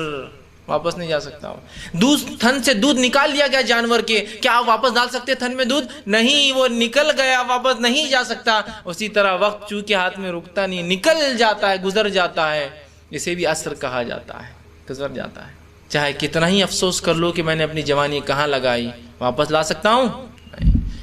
واپس نہیں جا سکتا. دودھ, تھن سے دودھ نکال لیا گیا جانور کے, کیا آپ واپس ڈال سکتے تھن میں دودھ؟ نہیں, وہ نکل گیا, واپس نہیں جا سکتا. اسی طرح وقت چونکہ ہاتھ میں رکتا نہیں, نکل جاتا ہے, گزر جاتا ہے, اسے بھی عصر کہا جاتا ہے, گزر جاتا ہے. چاہے کتنا ہی افسوس کر لو کہ میں نے اپنی جوانی کہاں لگائی, واپس لا سکتا ہوں؟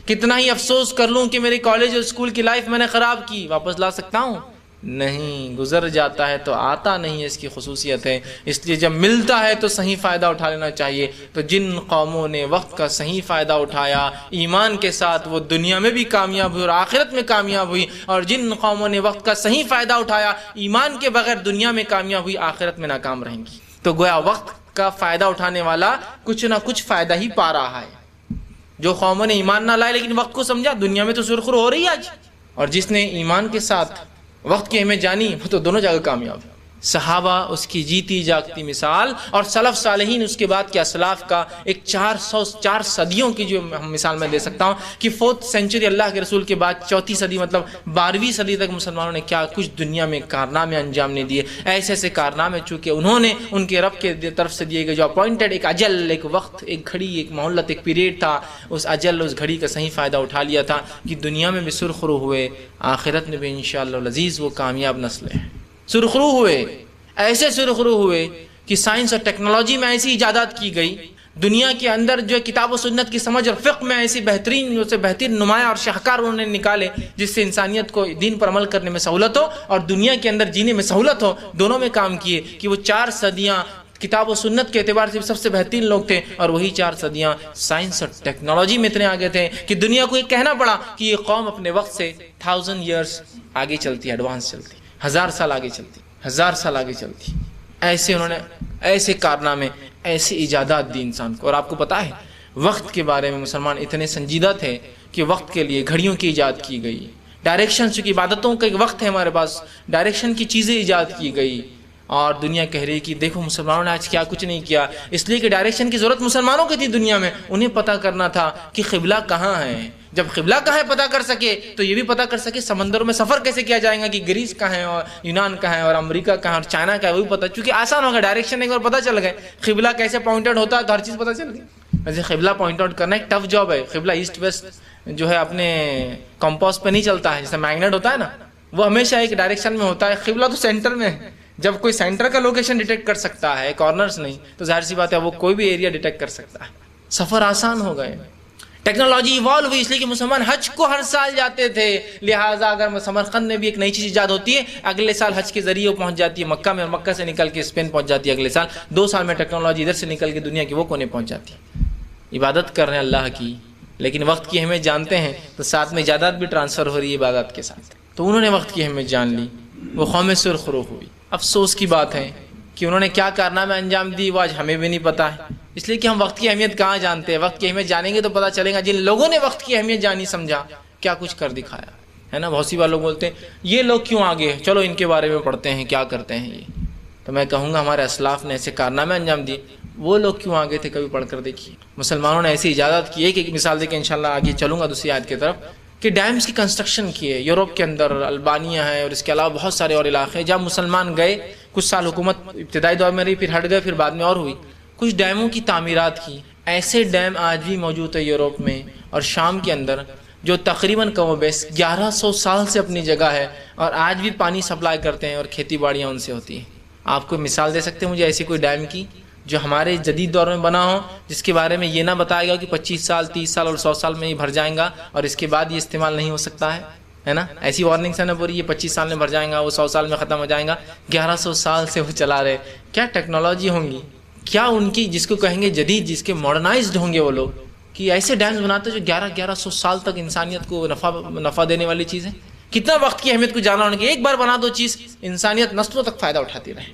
کتنا ہی افسوس کر لوں کہ میری کالج اور اسکول کی لائف میں نے خراب کی, واپس لا سکتا ہوں؟ نہیں, گزر جاتا ہے تو آتا نہیں ہے, اس کی خصوصیت ہے. اس لیے جب ملتا ہے تو صحیح فائدہ اٹھا لینا چاہیے. تو جن قوموں نے وقت کا صحیح فائدہ اٹھایا, ایمان کے ساتھ وہ دنیا میں بھی کامیاب ہوئی اور آخرت میں کامیاب ہوئی. اور جن قوموں نے وقت کا صحیح فائدہ اٹھایا, ایمان کے بغیر دنیا میں کامیاب ہوئی, آخرت میں ناکام رہیں گی. تو گویا وقت کا فائدہ اٹھانے والا کچھ نہ کچھ فائدہ ہی پا رہا ہے. جو قوموں نے ایمان نہ لائے لیکن وقت کو سمجھا, دنیا میں تو سرخر ہو رہی ہے آج. اور جس نے ایمان کے ساتھ وقت کی اہمیت جانی, وہ تو دونوں جگہ کامیاب ہے. صحابہ اس کی جیتی جاگتی مثال، اور سلف صالحین اس کے بعد کے اسلاف کا ایک 4 صدیوں کی جو مثال میں دے سکتا ہوں کہ 4th سینچری اللہ کے رسول کے بعد 4تھی صدی مطلب 12ویں صدی تک مسلمانوں نے کیا کچھ دنیا میں کارنامے انجام نہیں دیے. ایسے ایسے کارنامے چونکہ انہوں نے ان کے رب کے طرف سے دیے گئے جو اپوائنٹڈ ایک اجل، ایک وقت، ایک گھڑی، ایک مہلت، ایک پیریڈ تھا، اس اجل اس گھڑی کا صحیح فائدہ اٹھا لیا تھا کہ دنیا میں بھی سرخرو ہوئے، آخرت میں بھی انشاءاللہ العزیز وہ کامیاب نسلیں ہیں. سرخرو ہوئے، ایسے سرخرو ہوئے کہ سائنس اور ٹیکنالوجی میں ایسی ایجادات کی گئی، دنیا کے اندر جو کتاب و سنت کی سمجھ اور فقہ میں ایسی بہترین نمایاں اور شاہکار انہوں نے نکالے جس سے انسانیت کو دین پر عمل کرنے میں سہولت ہو اور دنیا کے اندر جینے میں سہولت ہو. دونوں میں کام کیے کہ وہ 4 صدیاں کتاب و سنت کے اعتبار سے سب سے بہترین لوگ تھے، اور وہی 4 صدیاں سائنس اور ٹیکنالوجی میں اتنے آگے تھے کہ دنیا کو یہ کہنا پڑا کہ یہ قوم اپنے وقت سے 1000 ایئرز آگے چلتی، ایڈوانس چلتی، 1000 سال آگے چلتی، 1000 سال آگے چلتی. ایسے انہوں نے ایسے کارنامے، ایسی ایجادات دی انسان کو. اور آپ کو پتہ ہے وقت کے بارے میں مسلمان اتنے سنجیدہ تھے کہ وقت کے لیے گھڑیوں کی ایجاد کی گئی، ڈائریکشن، چونکہ عبادتوں کا ایک وقت ہے ہمارے پاس، ڈائریکشن کی چیزیں ایجاد کی گئی. اور دنیا کہہ رہی کہ دیکھو مسلمانوں نے آج کیا کچھ نہیں کیا، اس لیے کہ ڈائریکشن کی ضرورت مسلمانوں کی تھی. دنیا میں انہیں پتہ کرنا تھا کہ قبلہ کہاں ہے. جب قبلہ کہاں ہے پتہ کر سکے تو یہ بھی پتہ کر سکے سمندروں میں سفر کیسے کیا جائے گا، کہ گریس کہاں ہے اور یونان کہاں ہے اور امریکہ کہاں اور چائنا کہاں ہے، وہ بھی پتہ، چونکہ آسان ہوگا، ڈائریکشن ایک بار پتہ چل گئے، قبلہ کیسے پوائنٹڈ ہوتا ہے تو ہر چیز پتہ چل گئی. ویسے قبلہ پوائنٹ آؤٹ کرنا ایک ٹف جاب ہے. قبلہ ایسٹ ویسٹ جو ہے اپنے کمپاس پہ نہیں چلتا ہے، جیسے میگنیٹ ہوتا ہے نا، وہ ہمیشہ ایک ڈائریکشن میں ہوتا ہے. قبلہ تو سینٹر میں ہے. جب کوئی سینٹر کا لوکیشن ڈیٹیکٹ کر سکتا ہے، کارنرز نہیں، تو ظاہر سی بات ہے وہ کوئی بھی ایریا ڈیٹیکٹ کر سکتا ہے. سفر آسان ہو گئے، ٹیکنالوجی ایوالو ہوئی، اس لیے کہ مسلمان حج کو ہر سال جاتے تھے. لہٰذا اگر سمرقند میں بھی ایک نئی چیز ایجاد ہوتی ہے، اگلے سال حج کے ذریعے وہ پہنچ جاتی ہے مکہ میں، اور مکہ سے نکل کے اسپین پہنچ جاتی ہے اگلے سال. 2 سال میں ٹیکنالوجی ادھر سے نکل کے دنیا کے وہ کونے پہنچ جاتی ہے. عبادت کر رہے ہیں اللہ کی، لیکن وقت کی اہمیت جانتے ہیں تو ساتھ میں ایجادات بھی ٹرانسفر ہو رہی ہے عبادت کے ساتھ. تو انہوں نے وقت کی اہمیت جان لی، وہ قوم سرخرو ہوئی. افسوس کی بات ہے کہ انہوں نے کیا کارنامے انجام دی وہ آج ہمیں بھی نہیں پتہ ہے، اس لیے کہ ہم وقت کی اہمیت کہاں جانتے ہیں. وقت کی اہمیت جانیں گے تو پتہ چلے گا. جن لوگوں نے وقت کی اہمیت جانی سمجھا کیا کچھ کر دکھایا ہے نا. بہت سی بار لوگ بولتے ہیں یہ لوگ کیوں آگے ہیں، چلو ان کے بارے میں پڑھتے ہیں کیا کرتے ہیں یہ. تو میں کہوں گا ہمارے اسلاف نے ایسے کارنامے انجام دیے، وہ لوگ کیوں آگے تھے کبھی پڑھ کر دیکھیے. مسلمانوں نے ایسی ایجادات کی ہے کہ ایک مثال دے کے انشاءاللہ آگے چلوں گا دوسری آیت کی طرف، کہ ڈیمز کی کنسٹرکشن کیے یورپ کے اندر، البانیہ ہے اور اس کے علاوہ بہت سارے اور علاقے جہاں مسلمان گئے. کچھ سال حکومت ابتدائی دور میں رہی، پھر ہٹ گئے، پھر بعد میں اور ہوئی. کچھ ڈیموں کی تعمیرات کی. ایسے ڈیم آج بھی موجود ہے یورپ میں اور شام کے اندر جو تقریباً کم و بیش 1100 سال سے اپنی جگہ ہے اور آج بھی پانی سپلائی کرتے ہیں اور کھیتی باڑیاں ان سے ہوتی ہیں. آپ کو مثال دے سکتے ہیں مجھے ایسی کوئی ڈیم کی جو ہمارے جدید دور میں بنا ہو، جس کے بارے میں یہ نہ بتایا گا کہ 25 سال 30 سال اور 100 سال میں یہ بھر جائیں گا اور اس کے بعد یہ استعمال نہیں ہو سکتا ہے نا. ایسی وارننگس ہے نا پوری، یہ 25 سال میں بھر جائیں گا، وہ 100 سال میں ختم ہو جائیں گا. 1100 سال سے وہ چلا رہے. کیا ٹیکنالوجی ہوں گی، کیا ان کی جس کو کہیں گے جدید، جس کے ماڈرنائزڈ ہوں گے وہ لوگ، کہ ایسے ڈیمز بناتے جو 1100 سال تک انسانیت کو نفع دینے والی چیز ہے. کتنا وقت کی اہمیت کو جانا ان کے، ایک بار بنا دو چیز انسانیت نسلوں تک فائدہ اٹھاتی رہے.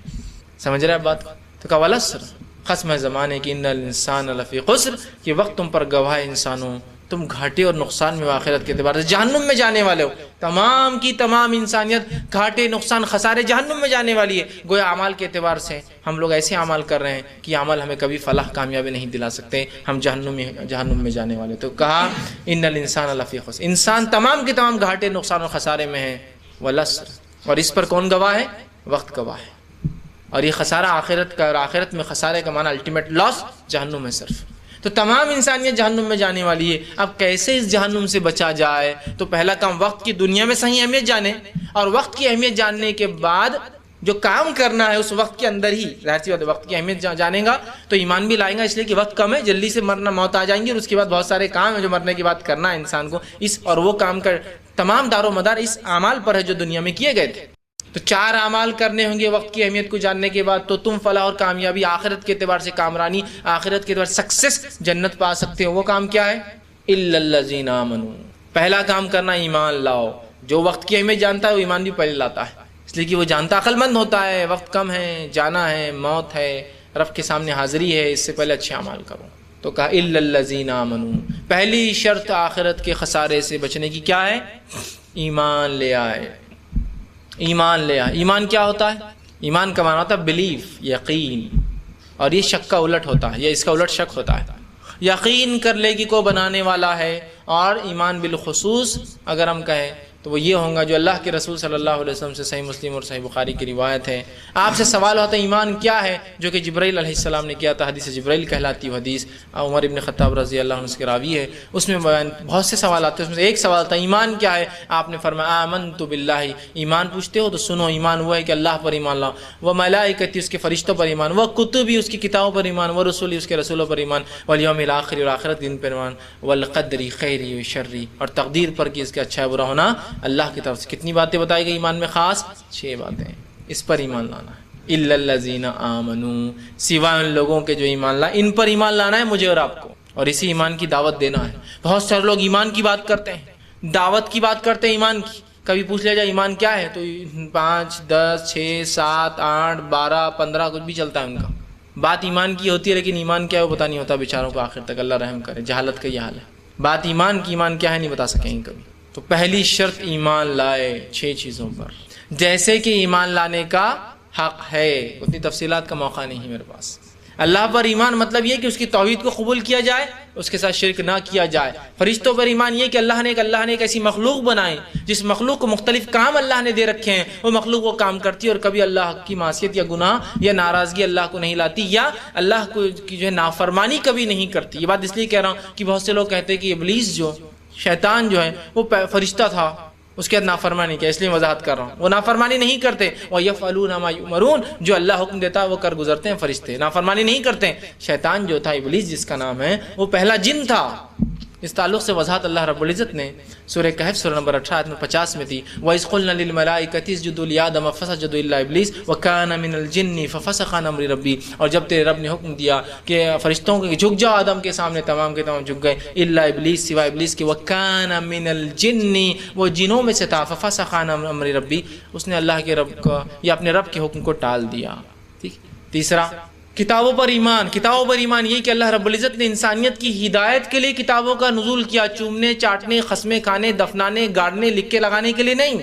سمجھ رہے ہیں بات کو؟ تو کہا والعصر، قسم ہے زمانے کی، ان الانسان لفی خسر، کہ وقت تم پر گواہ ہے انسانوں، تم گھاٹے اور نقصان میں آخرت کے اعتبار سے جہنم میں جانے والے ہو. تمام کی تمام انسانیت گھاٹے، نقصان، خسارے، جہنم میں جانے والی ہے. گویا اعمال کے اعتبار سے ہم لوگ ایسے اعمال کر رہے ہیں کہ عمل ہمیں کبھی فلاح کامیابی نہیں دلا سکتے، ہم جہنم میں جانے والے. تو کہا ان الانسان لفی خسر، انسان تمام کے تمام گھاٹے، نقصان اور خسارے میں ہے. والعصر، اور اس پر کون گواہ ہے؟ وقت گواہ ہے. اور یہ خسارہ آخرت کا، اور آخرت میں خسارے کا معنی الٹیمیٹ لاس جہنم میں صرف. تو تمام انسانیت جہنم میں جانے والی ہے. اب کیسے اس جہنم سے بچا جائے؟ تو پہلا کام وقت کی دنیا میں صحیح اہمیت جانے، اور وقت کی اہمیت جاننے کے بعد جو کام کرنا ہے اس وقت کے اندر ہی، ظاہر سی بات ہے وقت کی اہمیت جانے گا تو ایمان بھی لائے گا، اس لیے کہ وقت کم ہے، جلدی سے مرنا، موت آ جائیں گی، اور اس کے بعد بہت سارے کام ہیں جو مرنے کے بعد کرنا ہے انسان کو. اور وہ کام کا تمام دار و مدار اس اعمال پر ہے جو دنیا میں کیے گئے تھے. تو 4 اعمال کرنے ہوں گے وقت کی اہمیت کو جاننے کے بعد، تو تم فلاح اور کامیابی، آخرت کے اعتبار سے کامرانی، آخرت کے اعتبار سے سکسیس، جنت پا سکتے ہو. وہ کام کیا ہے؟ الا الذین آمنوا، پہلا کام کرنا ایمان لاؤ. جو وقت کی اہمیت جانتا ہے وہ ایمان بھی پہلے لاتا ہے، اس لیے کہ وہ جانتا، عقل مند ہوتا ہے، وقت کم ہے، جانا ہے، موت ہے، رب کے سامنے حاضری ہے، اس سے پہلے اچھے اعمال کرو. تو کہا الا الذین آمنوا، پہلی شرط آخرت کے خسارے سے بچنے کی کیا ہے؟ ایمان لے آئے. ایمان لے آئے. ایمان کیا ہوتا ہے؟ ایمان کا معنی ہوتا ہے بلیف، یقین، اور یہ شک کا الٹ ہوتا ہے، یا اس کا الٹ شک ہوتا ہے۔ یقین کر لے کہ کوئی بنانے والا ہے، اور ایمان بالخصوص اگر ہم کہیں تو وہ یہ ہوں گا جو اللہ کے رسول صلی اللہ علیہ وسلم سے صحیح مسلم اور صحیح بخاری کی روایت ہے۔ آپ سے سوال ہوتا ہے ایمان کیا ہے، جو کہ جبرائیل علیہ السلام نے کیا تھا، حدیث جبرائیل کہلاتی ہے حدیث، عمر ابن خطاب رضی اللہ عنہ کے راوی ہے، اس میں بہت سے سوال آتے ہیں، اس میں سے ایک سوال تھا ایمان کیا ہے، آپ نے فرمایا آمنت باللہ، ایمان پوچھتے ہو تو سنو، ایمان وہ ہے کہ اللہ پر ایمان لاؤ، وہ ملائکتی، اس کے فرشتوں پر ایمان، وہ کتبی، اس کی کتابوں پر ایمان، وہ رسولی، اس کے رسولوں پر ایمان، والیوم الاخر، اور آخرت دن پر ایمان، والقدر خیری و شری، اور تقدیر پر کہ اس کا اچھا برا ہونا اللہ کی طرف سے۔ کتنی باتیں بتائی گئی ایمان میں خاص؟ 6 باتیں، اس پر ایمان لانا ہے۔ الا الذین آمنوا، سوائے ان لوگوں کے جو ایمان لائے، ان پر ایمان لانا ہے مجھے اور آپ کو، اور اسی ایمان کی دعوت دینا ہے۔ بہت سارے لوگ ایمان کی بات کرتے ہیں، دعوت کی بات کرتے ہیں ایمان کی، کبھی پوچھ لیا جائے ایمان کیا ہے تو 5 10 6 7 8 12 15 کچھ بھی چلتا ہے ان کا، بات ایمان کی ہوتی ہے لیکن ایمان کیا ہے وہ پتہ نہیں ہوتا بیچاروں کو آخر تک، اللہ رحم کرے، جہالت کا یہ حال ہے، بات ایمان کی، ایمان کیا ہے نہیں بتا سکیں کبھی۔ تو پہلی شرط ایمان لائے 6 چیزوں پر، جیسے کہ ایمان لانے کا حق ہے، اتنی تفصیلات کا موقع نہیں میرے پاس۔ اللہ پر ایمان مطلب یہ کہ اس کی توحید کو قبول کیا جائے، اس کے ساتھ شرک نہ کیا جائے۔ فرشتوں پر ایمان یہ کہ اللہ نے ایک ایسی مخلوق بنائی جس مخلوق کو مختلف کام اللہ نے دے رکھے ہیں، وہ مخلوق وہ کام کرتی ہے اور کبھی اللہ کی معصیت یا گناہ یا ناراضگی اللہ کو نہیں لاتی، یا اللہ کو کی جو ہے نافرمانی کبھی نہیں کرتی۔ یہ بات اس لیے کہہ رہا ہوں کہ بہت سے لوگ کہتے ہیں کہ ابلیس جو شیطان جو ہے وہ فرشتہ تھا، اس کے بعد نافرمانی کیا، اس لیے وضاحت کر رہا ہوں، وہ نافرمانی نہیں کرتے، وَيَفْعَلُونَ مَا يُؤْمَرُونَ، جو اللہ حکم دیتا ہے وہ کر گزرتے ہیں، فرشتے نافرمانی نہیں کرتے۔ شیطان جو تھا، ابلیس جس کا نام ہے، وہ پہلا جن تھا۔ اس تعلق سے وضاحت اللہ رب العزت نے سورہ کہف سورہ نمبر 18 آیت 50 میں تھی، وَإِذْ قُلْنَا لِلْمَلَائِكَةِ اسْجُدُوا لِآدَمَ فَسَجَدُوا إِلَّا إِبْلِيسَ وَكَانَ مِنَ الْجِنِّ فَفَسَقَ عَنْ أَمْرِ رَبِّهِ، اور جب تیرے رب نے حکم دیا کہ فرشتوں کو جھک جاؤ آدم کے سامنے، تمام کے تمام جھک گئے، إِلَّا إِبْلِيسَ، سوائے ابلیس کے، وَكَانَ مِنَ الْجِنِّ، وہ جنوں میں سے تھا، فَفَسَقَ عَنْ أَمْرِ رَبِّهِ، اس نے اللہ کے رب کا یا اپنے رب کے حکم کو ٹال دیا۔ ٹھیک۔ تیسرا کتابوں پر ایمان، کتابوں پر ایمان یہ کہ اللہ رب العزت نے انسانیت کی ہدایت کے لیے کتابوں کا نزول کیا، چومنے چاٹنے قسمیں کھانے دفنانے گاڑنے لکھ کے لگانے کے لیے نہیں،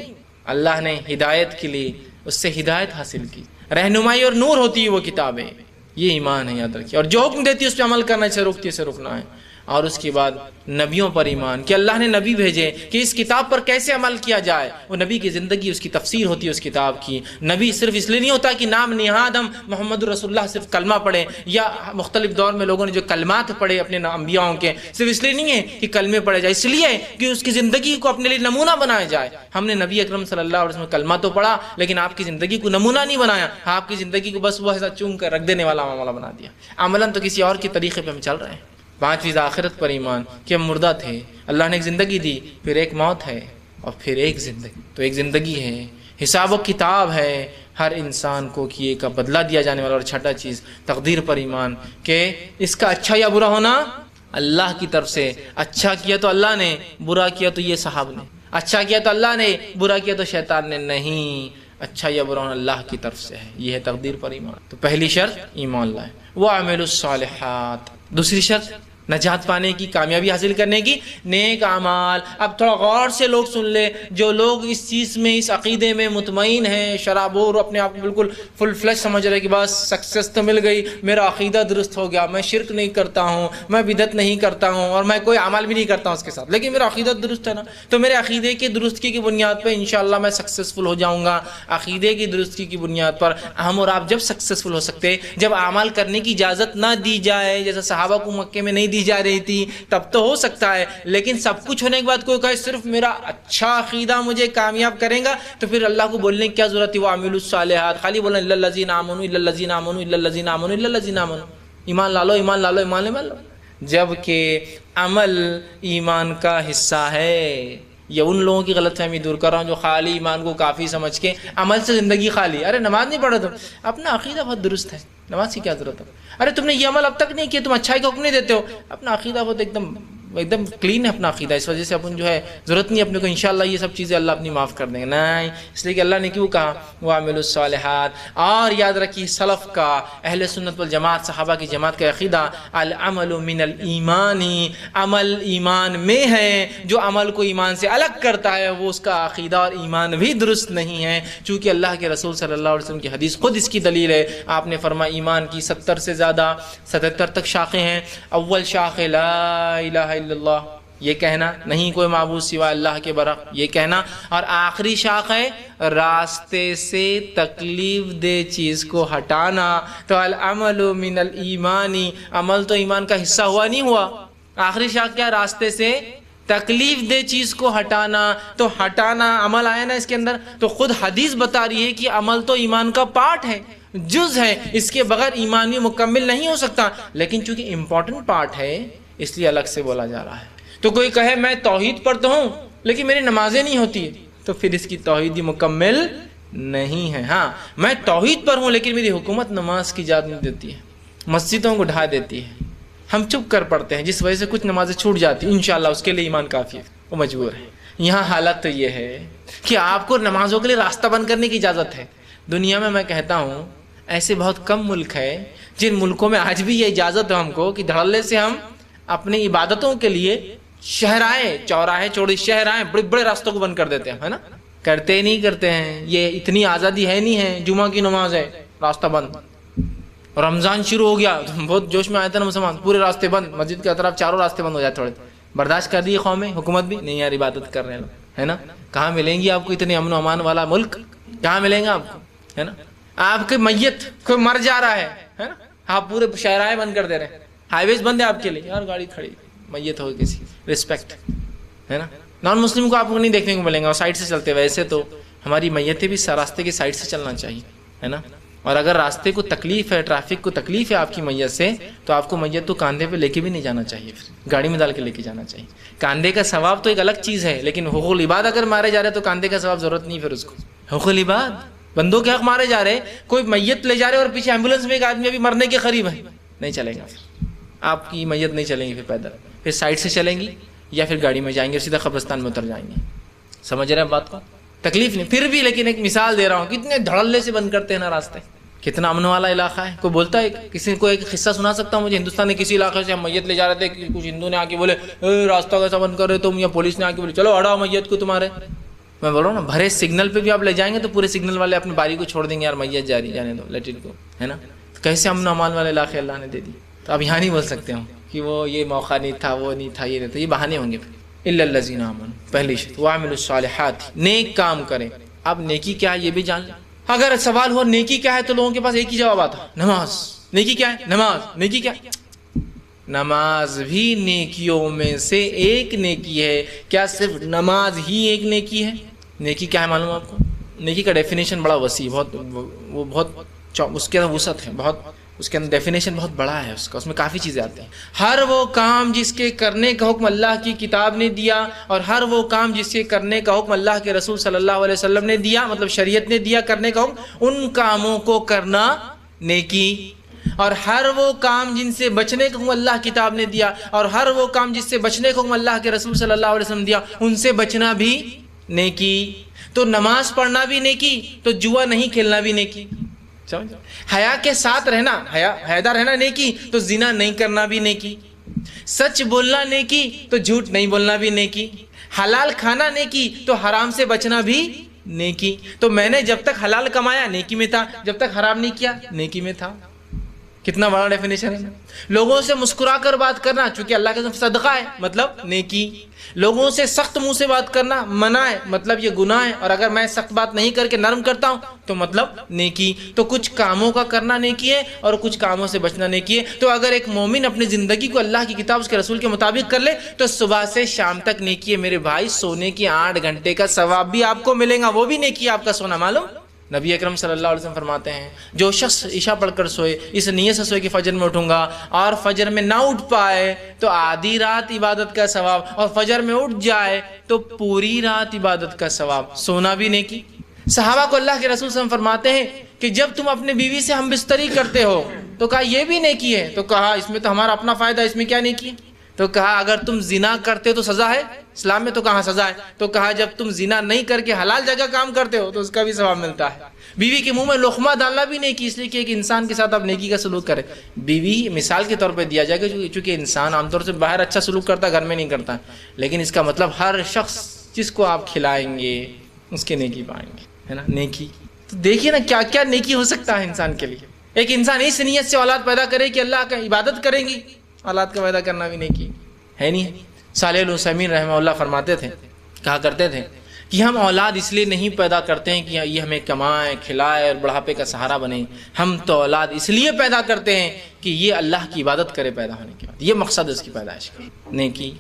اللہ نے ہدایت کے لیے اس سے ہدایت حاصل کی، رہنمائی اور نور ہوتی ہے وہ کتابیں، یہ ایمان ہے، یاد رکھیے۔ اور جو حکم دیتی ہے اس پہ عمل کرنا ہے، اسے روکتی ہے اسے رکنا ہے۔ اور اس کے بعد نبیوں پر ایمان کہ اللہ نے نبی بھیجے کہ اس کتاب پر کیسے عمل کیا جائے، وہ نبی کی زندگی اس کی تفسیر ہوتی ہے اس کتاب کی۔ نبی صرف اس لیے نہیں ہوتا کہ نام نہاد ہم محمد رسول اللہ صرف کلمہ پڑھیں، یا مختلف دور میں لوگوں نے جو کلمات پڑھے اپنے انبیاؤں کے، صرف اس لیے نہیں ہے کہ کلمے پڑھے جائے، اس لیے کہ اس کی زندگی کو اپنے لیے نمونہ بنایا جائے۔ ہم نے نبی اکرم صلی اللہ علیہ وسلم کلمہ تو پڑھا لیکن آپ کی زندگی کو نمونہ نہیں بنایا، آپ کی زندگی کو بس وہ ایسا چوم کر رکھ دینے والا معاملہ بنا دیا، عملاً تو کسی اور کے طریقے پہ ہم چل رہے ہیں۔ 5 چیز آخرت پر ایمان کہ ہم مردہ تھے، اللہ نے ایک زندگی دی، پھر ایک موت ہے، اور پھر ایک زندگی، تو ایک زندگی ہے، حساب و کتاب ہے ہر انسان کو کہ یہ کا بدلہ دیا جانے والا۔ اور چھٹا چیز تقدیر پر ایمان کہ اس کا اچھا یا برا ہونا اللہ کی طرف سے، اچھا کیا تو اللہ نے، برا کیا تو یہ صاحب نے، اچھا کیا تو اللہ نے، برا کیا تو شیطان نے، نہیں، اچھا یا برا ہونا اللہ کی طرف سے ہے، یہ ہے تقدیر پر ایمان۔ تو پہلی شرط ایمان لائے، وَعَمِلُوا الصَّالِحَاتِ، دوسری شرط نجات پانے کی، کامیابی حاصل کرنے کی، نیک اعمال۔ اب تھوڑا غور سے لوگ سن لے، جو لوگ اس چیز میں، اس عقیدے میں مطمئن ہیں، شرابور اپنے آپ کو بالکل فل فلیش سمجھ رہے کہ بس سکسیس تو مل گئی، میرا عقیدہ درست ہو گیا، میں شرک نہیں کرتا ہوں، میں بدعت نہیں کرتا ہوں، اور میں کوئی عمل بھی نہیں کرتا ہوں اس کے ساتھ، لیکن میرا عقیدہ درست ہے نا، تو میرے عقیدے کی درستگی کی بنیاد پہ انشاءاللہ میں سکسیسفل ہو جاؤں گا۔ عقیدے کی درستگی کی بنیاد پر ہم اور آپ جب سکسیسفل ہو سکتے، جب اعمال کرنے کی اجازت نہ دی جائے، جیسے صحابہ کو مکے میں نہیں دی جا رہی تھی، تب تو ہو سکتا ہے، لیکن سب کچھ ہونے کے بعد کوئی کہے صرف میرا اچھا عقیدہ مجھے کامیاب کرے گا، تو پھر اللہ کو بولنے کی کیا ضرورت ہے؟ وَعَمِلُوا الصَّالِحَاتِ، خالی بولنا اِلَّا الَّذِينَ آمَنُوا اِلَّا الَّذِينَ آمَنُوا اِلَّا الَّذِينَ آمَنُوا اِلَّا الَّذِينَ آمَنُوا، ایمان لا لو، ایمان لا لو، ایمان لو، جبکہ عمل ایمان کا حصہ ہے۔ یہ ان لوگوں کی غلط فہمی دور کر رہا ہوں جو خالی ایمان کو کافی سمجھ کے عمل سے زندگی خالی، ارے نماز نہیں پڑھو تم، اپنا عقیدہ بہت درست ہے، نماز کی کیا ضرورت ہے؟ ارے تم نے یہ عمل اب تک نہیں کیا، تم اچھائی کا حکم نہیں دیتے ہو، اپنا عقیدہ بہت ایک دم ایک دم کلین ہے اپنا عقیدہ، اس وجہ سے اپن جو ہے ضرورت نہیں اپنے کو انشاءاللہ یہ سب چیزیں اللہ اپنی معاف کر دیں گے، نہیں، اس لیے کہ اللہ نے کیوں کہا وَعَمِلُوا الصَّالِحَاتِ۔ اور یاد رکھیے سلف کا، اہل سنت والجماعت، صحابہ کی جماعت کا عقیدہ العمل من الایمان، عمل ایمان میں ہے، جو عمل کو ایمان سے الگ کرتا ہے وہ اس کا عقیدہ اور ایمان بھی درست نہیں ہے، چونکہ اللہ کے رسول صلی اللہ علیہ وسلم کی حدیث خود اس کی دلیل ہے۔ آپ نے فرمایا ایمان کی 70 سے زیادہ 77 تک شاخیں ہیں، اول شاخ لا الہ الا اللہ، یہ کہنا نہیں کوئی معبود سوا اللہ کے برحق، یہ کہنا، اور آخری شاخ ہے راستے سے تکلیف دہ چیز کو ہٹانا۔ تو العمل من الایمان، عمل تو ایمان کا حصہ ہوا نہیں ہوا، آخری شاخ کیا؟ راستے سے تکلیف دہ چیز کو ہٹانا۔ تو ہٹانا عمل آیا نا اس کے اندر، تو خود حدیث بتا رہی ہے کہ عمل تو ایمان کا پارٹ ہے، جز ہے، اس کے بغیر ایمان بھی مکمل نہیں ہو سکتا، لیکن چونکہ امپورٹنٹ پارٹ ہے اس لیے الگ سے بولا جا رہا ہے۔ تو کوئی کہے میں توحید پڑھتا ہوں لیکن میری نمازیں نہیں ہوتی، تو پھر اس کی توحید ہی مکمل نہیں ہے۔ ہاں میں توحید پر ہوں لیکن میری حکومت نماز کی اجازت نہیں دیتی ہے، مسجدوں کو ڈھا دیتی ہے، ہم چپ کر پڑھتے ہیں جس وجہ سے کچھ نمازیں چھوٹ جاتی ہیں، انشاءاللہ اس کے لیے ایمان کافی ہے، وہ مجبور ہے۔ یہاں حالت تو یہ ہے کہ آپ کو نمازوں کے لیے راستہ بند کرنے کی اجازت ہے۔ دنیا میں کہتا ہوں ایسے بہت کم ملک ہے جن ملکوں میں آج بھی یہ اجازت ہے ہم کو کہ دھڑلے سے ہم اپنی عبادتوں کے لیے شہرائیں، چوراہے چوڑی شہرائیں بڑے بڑے راستوں کو بند کر دیتے ہیں، ہے نا؟ کرتے ہی نہیں کرتے ہیں، یہ اتنی آزادی ہے نہیں ہے، جمعہ کی نماز ہے راستہ بند، رمضان شروع ہو گیا بہت جوش میں آئے تھے نا مسلمان، پورے راستے بند، مسجد کے اطراف چاروں راستے بند ہو جاتے، تھوڑے برداشت کر دی قومیں، حکومت بھی نہیں یار عبادت کر رہے ہیں لوگ، ہے نا؟ کہاں ملیں گی آپ کو اتنے امن و امان والا ملک، کہاں ملیں گا آپ کو، ہے نا؟ آپ کے میت کوئی مر جا رہا ہے نا، آپ پورے شہرائیں بند کر دے رہے ہیں، ہائی ویز بند ہے آپ کے لیے، یار گاڑی کھڑی میت ہو کسی رسپیکٹ، ہے نا؟ نان مسلم کو آپ کو نہیں دیکھنے کو ملیں گا، اور سائڈ سے چلتے، ویسے تو ہماری میتیں بھی راستے کی سائڈ سے چلنا چاہیے، ہے نا؟ اور اگر راستے کو تکلیف ہے، ٹریفک کو تکلیف ہے آپ کی میت سے، تو آپ کو میت تو کاندھے پہ لے کے بھی نہیں جانا چاہیے، پھر گاڑی میں ڈال کے لے کے جانا چاہیے۔ کاندھے کا ثواب تو ایک الگ چیز ہے، لیکن حقوق العباد اگر مارے جا رہے تو کاندھے کا ثواب ضرورت نہیں، پھر اس کو حقوق العباد بندوں کے حق مارے جا رہے، کوئی میت لے جا رہے اور پیچھے ایمبولینس میں ایک آدمی ابھی مرنے کے قریب ہے، نہیں چلے گا، آپ کی میت نہیں چلیں گی، پھر پیدل، پھر سائڈ سے چلیں گی یا پھر گاڑی میں جائیں گے، سیدھا قبرستان میں اتر جائیں گے۔ سمجھ رہے ہیں بات کو؟ تکلیف نہیں، پھر بھی لیکن ایک مثال دے رہا ہوں، کتنے دھڑلے سے بند کرتے ہیں نا راستے، کتنا امن والا علاقہ ہے۔ کوئی بولتا ہے، کسی کو ایک قصہ سنا سکتا ہوں مجھے، ہندوستان کے کسی علاقے سے ہم میت لے جا رہے تھے، کچھ ہندو نے آ کے بولے راستہ کیسا بند کر رہے تم، یا پولیس نے آ کے بولے چلو ہٹاؤ میت کو تمہارے، میں بول رہا ہوں نا، بھرے سگنل پہ بھی آپ لے جائیں گے تو پورے سگنل والے اپنی باری کو چھوڑ دیں گے، یار میت جاری جانے دو، لیٹ اٹ گو، ہے نا؟ کیسے امن و امان والے علاقے اللہ نے دے دی، تو اب یہاں نہیں بول سکتے ہوں کہ وہ یہ موقع نہیں تھا، وہ نہیں تھا، یہ نہیں تھا، یہ بہانے ہوں گے۔ پھر الا الذین آمنوا، پہلی شرط وعملوا الصالحات، نیک کام کریں۔ اب نیکی کیا ہے یہ بھی جان لیں۔ اگر سوال ہو نیکی کیا ہے تو لوگوں کے پاس ایک ہی جواب آتا، نماز۔ نیکی کیا ہے؟ نماز۔ نیکی کیا ہے؟ نماز بھی نیکیوں میں سے ایک نیکی ہے۔ کیا صرف نماز ہی ایک نیکی ہے؟ نیکی کیا ہے معلوم آپ کو؟ نیکی کا ڈیفینیشن بڑا وسیع، بہت اس کے اندر وسعت ہے، بہت اس کے اندر ڈیفینیشن بہت بڑا ہے اس کا، اس میں کافی چیزیں آتی ہیں۔ ہر وہ کام جس کے کرنے کا حکم اللہ کی کتاب نے دیا، اور ہر وہ کام جس کے کرنے کا حکم اللہ کے رسول صلی اللہ علیہ وسلم نے دیا، مطلب شریعت نے دیا کرنے کا حکم، ان کاموں کو کرنا نیکی۔ اور ہر وہ کام جن سے بچنے کا حکم اللہ کتاب نے دیا، اور ہر وہ کام جس سے بچنے کا حکم اللہ کے رسول صلی اللہ علیہ وسلم دیا، ان سے بچنا بھی نیکی۔ تو نماز پڑھنا بھی نیکی، تو جوا نہیں کھیلنا بھی نیکی۔ حیا کے ساتھ رہنا، حیادار رہنا نیکی، تو زنا نہیں کرنا بھی نیکی۔ سچ بولنا نیکی، تو جھوٹ نہیں بولنا بھی نیکی۔ حلال کھانا نیکی، تو حرام سے بچنا بھی نیکی۔ تو میں نے جب تک حلال کمایا نیکی میں تھا، جب تک حرام نہیں کیا نیکی میں تھا۔ کتنا بڑا ڈیفینیشن ہے۔ لوگوں سے مسکرا کر بات کرنا، چونکہ اللہ کے صدقہ ہے، مطلب نیکی۔ لوگوں سے سخت منہ سے بات کرنا منع ہے، مطلب یہ گناہ ہے، اور اگر میں سخت بات نہیں کر کے نرم کرتا ہوں تو مطلب نیکی۔ تو کچھ کاموں کا کرنا نیکی ہے اور کچھ کاموں سے بچنا نیکی ہے۔ تو اگر ایک مومن اپنی زندگی کو اللہ کی کتاب اس کے رسول کے مطابق کر لے تو صبح سے شام تک نیکی ہے میرے بھائی۔ سونے کی 8 گھنٹے کا ثواب بھی آپ کو ملے گا، وہ بھی نیکی ہے آپ کا سونا، معلوم؟ نبی اکرم صلی اللہ علیہ وسلم فرماتے ہیں جو شخص عشاء پڑھ کر سوئے، اس نیت سے سوئے کہ فجر میں اٹھوں گا، اور فجر میں نہ اٹھ پائے تو آدھی رات عبادت کا ثواب، اور فجر میں اٹھ جائے تو پوری رات عبادت کا ثواب۔ سونا بھی نیکی۔ صحابہ کو اللہ کے رسول صلی اللہ علیہ وسلم فرماتے ہیں کہ جب تم اپنے بیوی سے ہم بستری کرتے ہو تو کہا یہ بھی نیکی ہے، تو کہا اس میں تو ہمارا اپنا فائدہ، اس میں کیا نیکی ہے؟ تو کہا اگر تم زنا کرتے تو سزا ہے اسلام میں؟ تو کہاں سزا ہے؟ تو کہا جب تم زنا نہیں کر کے حلال جگہ کام کرتے ہو تو اس کا بھی ثواب ملتا ہے۔ بیوی کے منہ میں لقمہ ڈالنا بھی نیکی، اس لیے کہ ایک انسان کے ساتھ آپ نیکی کا سلوک کریں۔ بیوی مثال کے طور پہ دیا جائے گا، چونکہ انسان عام طور سے باہر اچھا سلوک کرتا ہے، گھر میں نہیں کرتا، لیکن اس کا مطلب ہر شخص جس کو آپ کھلائیں گے اس کے نیکی پائیں گے، ہے نا؟ نیکی تو دیکھیے نا کیا کیا نیکی ہو سکتا ہے انسان کے لیے۔ ایک انسان اس نیت سے اولاد پیدا کرے کہ اللہ کا عبادت کریں گی، اولاد کا پیدا کرنا بھی نیکی ہے نہیں؟ صالح العثیمین رحمہ اللہ فرماتے تھے، کہا کرتے تھے کہ ہم اولاد اس لیے نہیں پیدا کرتے ہیں کہ یہ ہمیں کمائے کھلائے اور بڑھاپے کا سہارا بنے، ہم تو اولاد اس لیے پیدا کرتے ہیں کہ یہ اللہ کی عبادت کرے پیدا ہونے کے بعد، یہ مقصد ہے اس کی پیدائش کا۔ نیکی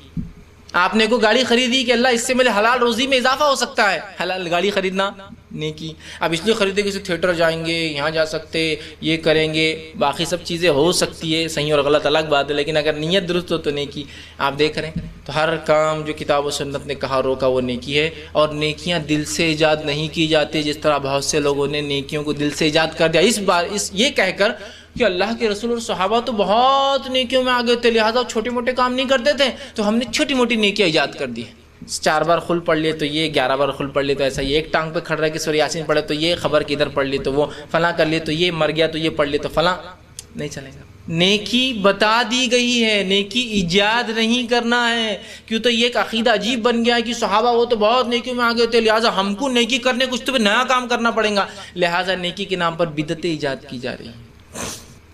آپ نے کوئی گاڑی خریدی کہ اللہ اس سے میرے حلال روزی میں اضافہ ہو سکتا ہے، حلال گاڑی خریدنا نیکی۔ اب اس لیے خریدے کہ تھیٹر جائیں گے، یہاں جا سکتے، یہ کریں گے، باقی سب چیزیں ہو سکتی ہے، صحیح اور غلط الگ بات ہے، لیکن اگر نیت درست ہو تو نیکی۔ آپ دیکھ رہے ہیں تو ہر کام جو کتاب و سنت نے کہا روکا وہ نیکی ہے، اور نیکیاں دل سے ایجاد نہیں کی جاتی، جس طرح بہت سے لوگوں نے نیکیوں کو دل سے ایجاد کر دیا، اس یہ کہہ کر کہ اللہ کے رسول اور صحابہ تو بہت نیکیوں میں آگے تھے، لہٰذا چھوٹے موٹے کام نہیں کرتے تھے، تو ہم نے چھوٹی موٹی نیکیاں ایجاد کر دی، 4 بار خل پڑھ لیے تو یہ، 11 بار خل پڑھ لیے تو ایسا، یہ ایک ٹانگ پہ کھڑ رہا ہے کہ سورہ یاسین پڑھے تو یہ، خبر کی ادھر پڑھ لی تو وہ، فلاں کر لیے تو یہ، مر گیا تو یہ پڑھ لیے تو فلاں، نہیں چلے گا۔ نیکی بتا دی گئی ہے، نیکی ایجاد نہیں کرنا ہے، کیوں تو یہ ایک عقیدہ عجیب بن گیا ہے کہ صحابہ وہ تو بہت نیکیوں میں آگے تھے، لہٰذا ہم کو نیکی کرنے کچھ تو نیا کام کرنا پڑے گا، لہٰذا نیکی کے نام پر بدعتیں ایجاد کی جا رہی ہیں،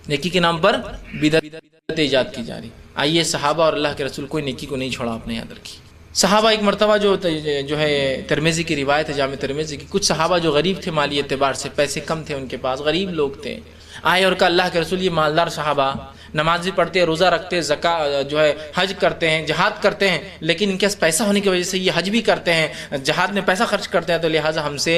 نیکی کے نام پر بدعت ایجاد کی جا رہی۔ آئیے صحابہ اور اللہ کے رسول کوئی نیکی کو نہیں چھوڑا، آپ نے یاد رکھی۔ صحابہ ایک مرتبہ جو ہے ترمذی کی روایت ہے، جامع ترمذی کی، کچھ صحابہ جو غریب تھے مالی اعتبار سے، پیسے کم تھے ان کے پاس، غریب لوگ تھے، آئے اور کہا اللہ کے رسول یہ مالدار صحابہ نماز بھی پڑھتے ہیں، روزہ رکھتے ہیں، زکوٰۃ جو ہے حج کرتے ہیں، جہاد کرتے ہیں، لیکن ان کے پاس پیسہ ہونے کی وجہ سے یہ حج بھی کرتے ہیں، جہاد میں پیسہ خرچ کرتے ہیں، تو لہٰذا ہم سے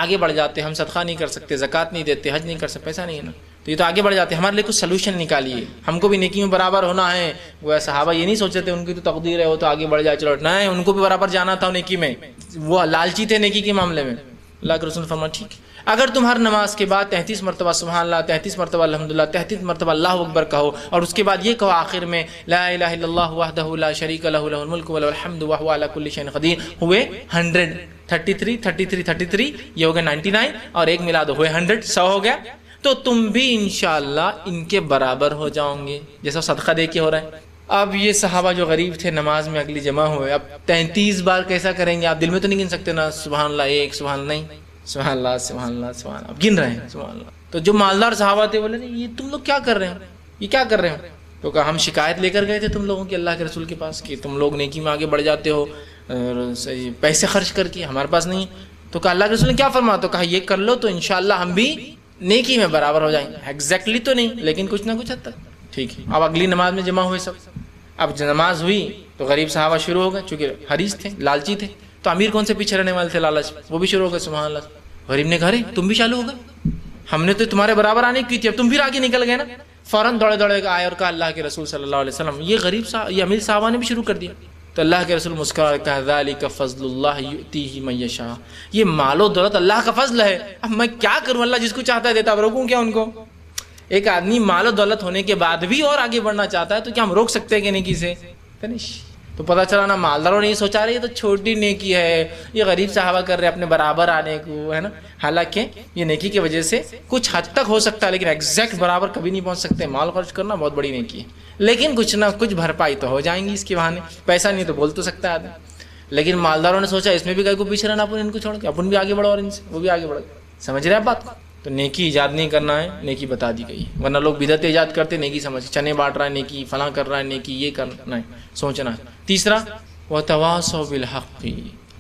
آگے بڑھ جاتے ہیں، ہم صدقہ نہیں کر سکتے، زکوٰۃ نہیں دیتے، حج نہیں کر سکتے، پیسہ نہیں ہے نا، تو یہ تو آگے بڑھ جاتے ہیں، ہمارے لیے کچھ سلوشن نکالیے، ہم کو بھی نیکی میں برابر ہونا ہے۔ وہ صحابہ یہ نہیں سوچتے تھے ان کی تو تقدیر ہے وہ تو آگے بڑھ جائے، چلو نہیں، ان کو بھی برابر جانا تھا نیکی میں، وہ لالچی تھے نیکی کے معاملے میں۔ اللہ کے رسول نے فرمایا ٹھیک ہے، اگر تم ہر نماز کے بعد 33 مرتبہ سبحان اللہ، 33 مرتبہ الحمدللہ، 33 مرتبہ اللہ اکبر کہو، اور اس کے بعد یہ کہو آخر میں لا الہ الا اللہ وحدہ لا شریک لہ لہ الملک ولہ الحمد وہو علی کل شیء قدیر، ہوئے 100، 33 یہ ہو گئے 99، اور ایک ملا دو ہوئے 100، 100 ہو گیا، تو تم بھی انشاءاللہ ان کے برابر ہو جاؤں گے جیسا صدقہ دے کے ہو رہا ہے۔ اب یہ صحابہ جو غریب تھے نماز میں اگلی جمع ہوئے، اب 33 بار کیسا کریں گے؟ آپ دل میں تو نہیں گن سکتے نا سبحان اللہ 1، سبحان اللہ نہیں، سبحان اللہ سبحان اللہ سبحان اللہ، اب گن رہے ہیں سبحان اللہ۔ تو جو مالدار صحابہ تھے بولے نہیں، یہ تم لوگ کیا کر رہے ہو، یہ کیا کر رہے ہو؟ تو کہا ہم شکایت لے کر گئے تھے تم لوگوں کی اللہ کے رسول کے پاس کہ تم لوگ نیکی میں آگے بڑھ جاتے ہو پیسے خرچ کر کے، ہمارے پاس نہیں۔ تو کہا اللہ کے رسول نے کیا فرمایا؟ تو کہا یہ کر لو تو انشاءاللہ ہم بھی نیکی میں برابر ہو جائیں گے، ایگزیکٹلی تو نہیں لیکن کچھ نہ کچھ حد تک، ٹھیک ہے۔ اب اگلی نماز میں جمع ہوئے سب، اب نماز ہوئی تو غریب صحابہ شروع ہو گئے، چونکہ حریص تھے، لالچی تھے، تو امیر کون سے پیچھے رہنے والے تھے لالچ، وہ بھی شروع ہو گئے سبحان اللہ۔ غریب نے کہا تم بھی چالو ہو گئے، ہم نے تو تمہارے برابر آنے کی تھی، اب تم پھر آگے نکل گئے نا۔ فوراً دوڑے دوڑے آئے اور کہا اللہ کے رسول صلی اللہ علیہ وسلم، یہ غریب یہ امیر صحابہ نے بھی شروع کر دیا۔ تو اللہ کے رسول مسکرا کہا ذالک فضل اللہ یؤتیہ من یشاء، یہ مال و دولت اللہ کا فضل ہے، اب میں کیا کروں، اللہ جس کو چاہتا ہے دیتا، اب روکوں کیا ان کو؟ ایک آدمی مال و دولت ہونے کے بعد بھی اور آگے بڑھنا چاہتا ہے تو کیا ہم روک سکتے ہیں کہ نیکی سے؟ فنش۔ تو پتہ چلا نا مالداروں نے یہ سوچا رہی ہے تو چھوٹی نیکی ہے، یہ غریب صحابہ کر رہے اپنے برابر آنے کو، ہے نا، حالانکہ یہ نیکی کی وجہ سے کچھ حد تک ہو سکتا ہے لیکن ایگزیکٹ برابر کبھی نہیں پہنچ سکتے۔ مال خرچ کرنا بہت بڑی نیکی ہے، لیکن کچھ نہ کچھ بھرپائی تو ہو جائیں گی اس کے بہانے، پیسہ نہیں تو بول تو سکتا ہے آدمی۔ لیکن مالداروں نے سوچا اس میں بھی کہیں کو پیچھے رہنا، اپن ان کو چھوڑ کے اپن بھی آگے بڑھو اور ان سے وہ بھی آگے بڑھ گئے۔ سمجھ رہے ہیں بات کو؟ تو نیکی ایجاد نہیں کرنا ہے، نیکی بتا دی گئی ہے، ورنہ لوگ بدعت ایجاد کرتے نیکی سمجھ، چنے بانٹ رہا ہے نیکی، فلاں کر رہا ہے نیکی، یہ کرنا ہے، سوچنا ہے۔ تیسرا وَتَوَاصَوْا بِالْحَقِّ،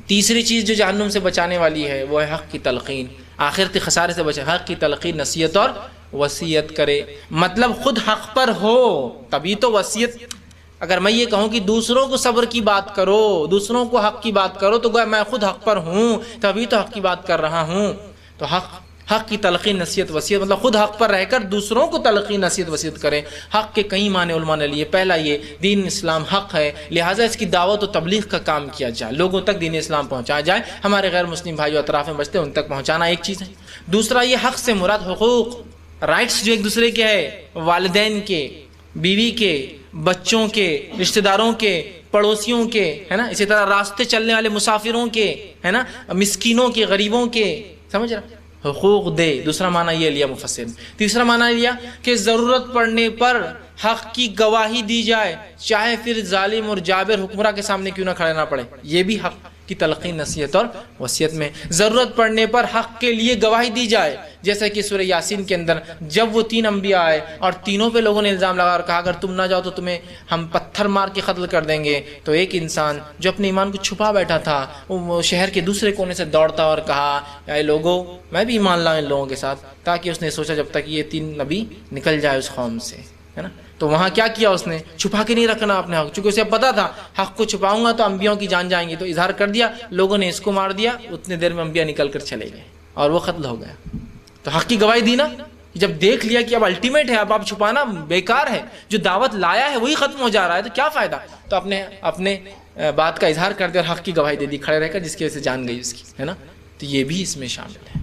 تیسری چیز جو جہنم سے بچانے والی ہے وہ ہے حق کی تلقین، آخرت خسارے سے بچے، حق کی تلقین، نصیحت اور وصیت کرے، مطلب خود حق پر ہو تبھی تو وصیت۔ اگر میں یہ کہوں کہ دوسروں کو صبر کی بات کرو، دوسروں کو حق کی بات کرو، تو گویا میں خود حق پر ہوں تبھی تو حق کی بات کر رہا ہوں۔ تو حق کی تلقین نصیحت وصیت، مطلب خود حق پر رہ کر دوسروں کو تلقین نصیحت وصیت کریں۔ حق کے کئی معنی علماء نے لیے، پہلا یہ دین اسلام حق ہے، لہٰذا اس کی دعوت و تبلیغ کا کام کیا جائے، لوگوں تک دین اسلام پہنچایا جائے، ہمارے غیر مسلم بھائی جو اطراف میں بچتے ہیں ان تک پہنچانا ایک چیز ہے۔ دوسرا یہ حق سے مراد حقوق، رائٹس جو ایک دوسرے کے ہے، والدین کے، بیوی کے، بچوں کے، رشتہ داروں کے، پڑوسیوں کے، ہے نا، اسی طرح راستے چلنے والے مسافروں کے، ہے نا، مسکینوں کے، غریبوں کے، سمجھ رہا، حقوق دے۔ دوسرا معنی یہ لیا مفسر نے۔ تیسرا معنی لیا کہ ضرورت پڑنے پر حق کی گواہی دی جائے، چاہے پھر ظالم اور جابر حکمراں کے سامنے کیوں نہ کھڑے نہ پڑے۔ یہ بھی حق کی تلقین نصیحت اور وصیت میں، ضرورت پڑنے پر حق کے لیے گواہی دی جائے، جیسا کہ سورہ یاسین کے اندر جب وہ 3 انبیاء آئے اور تینوں پہ لوگوں نے الزام لگا اور کہا اگر تم نہ جاؤ تو تمہیں ہم پتھر مار کے قتل کر دیں گے، تو ایک انسان جو اپنے ایمان کو چھپا بیٹھا تھا وہ شہر کے دوسرے کونے سے دوڑتا اور کہا اے لوگو میں بھی ایمان لاؤں ان لوگوں کے ساتھ، تاکہ اس نے سوچا جب تک یہ 3 نبی نکل جائے اس قوم سے، ہے نا۔ تو وہاں کیا کیا اس نے، چھپا کے نہیں رکھنا اپنے حق، چونکہ اسے پتا تھا حق کو چھپاؤں گا تو انبیاءوں کی جان جائیں گی، تو اظہار کر دیا، لوگوں نے اس کو مار دیا، اتنے دیر میں انبیاء نکل کر چلے گئے اور وہ قتل ہو گیا۔ تو حق کی گواہی دی نا، جب دیکھ لیا کہ اب الٹیمیٹ ہے، اب آپ چھپانا بیکار ہے، جو دعوت لایا ہے وہی ختم ہو جا رہا ہے، تو کیا فائدہ، تو اپنے بات کا اظہار کر دیا اور حق کی گواہی دے دی کھڑے رہ کر، جس کی وجہ سے جان گئی اس کی، ہے نا۔ تو یہ بھی اس میں شامل ہے۔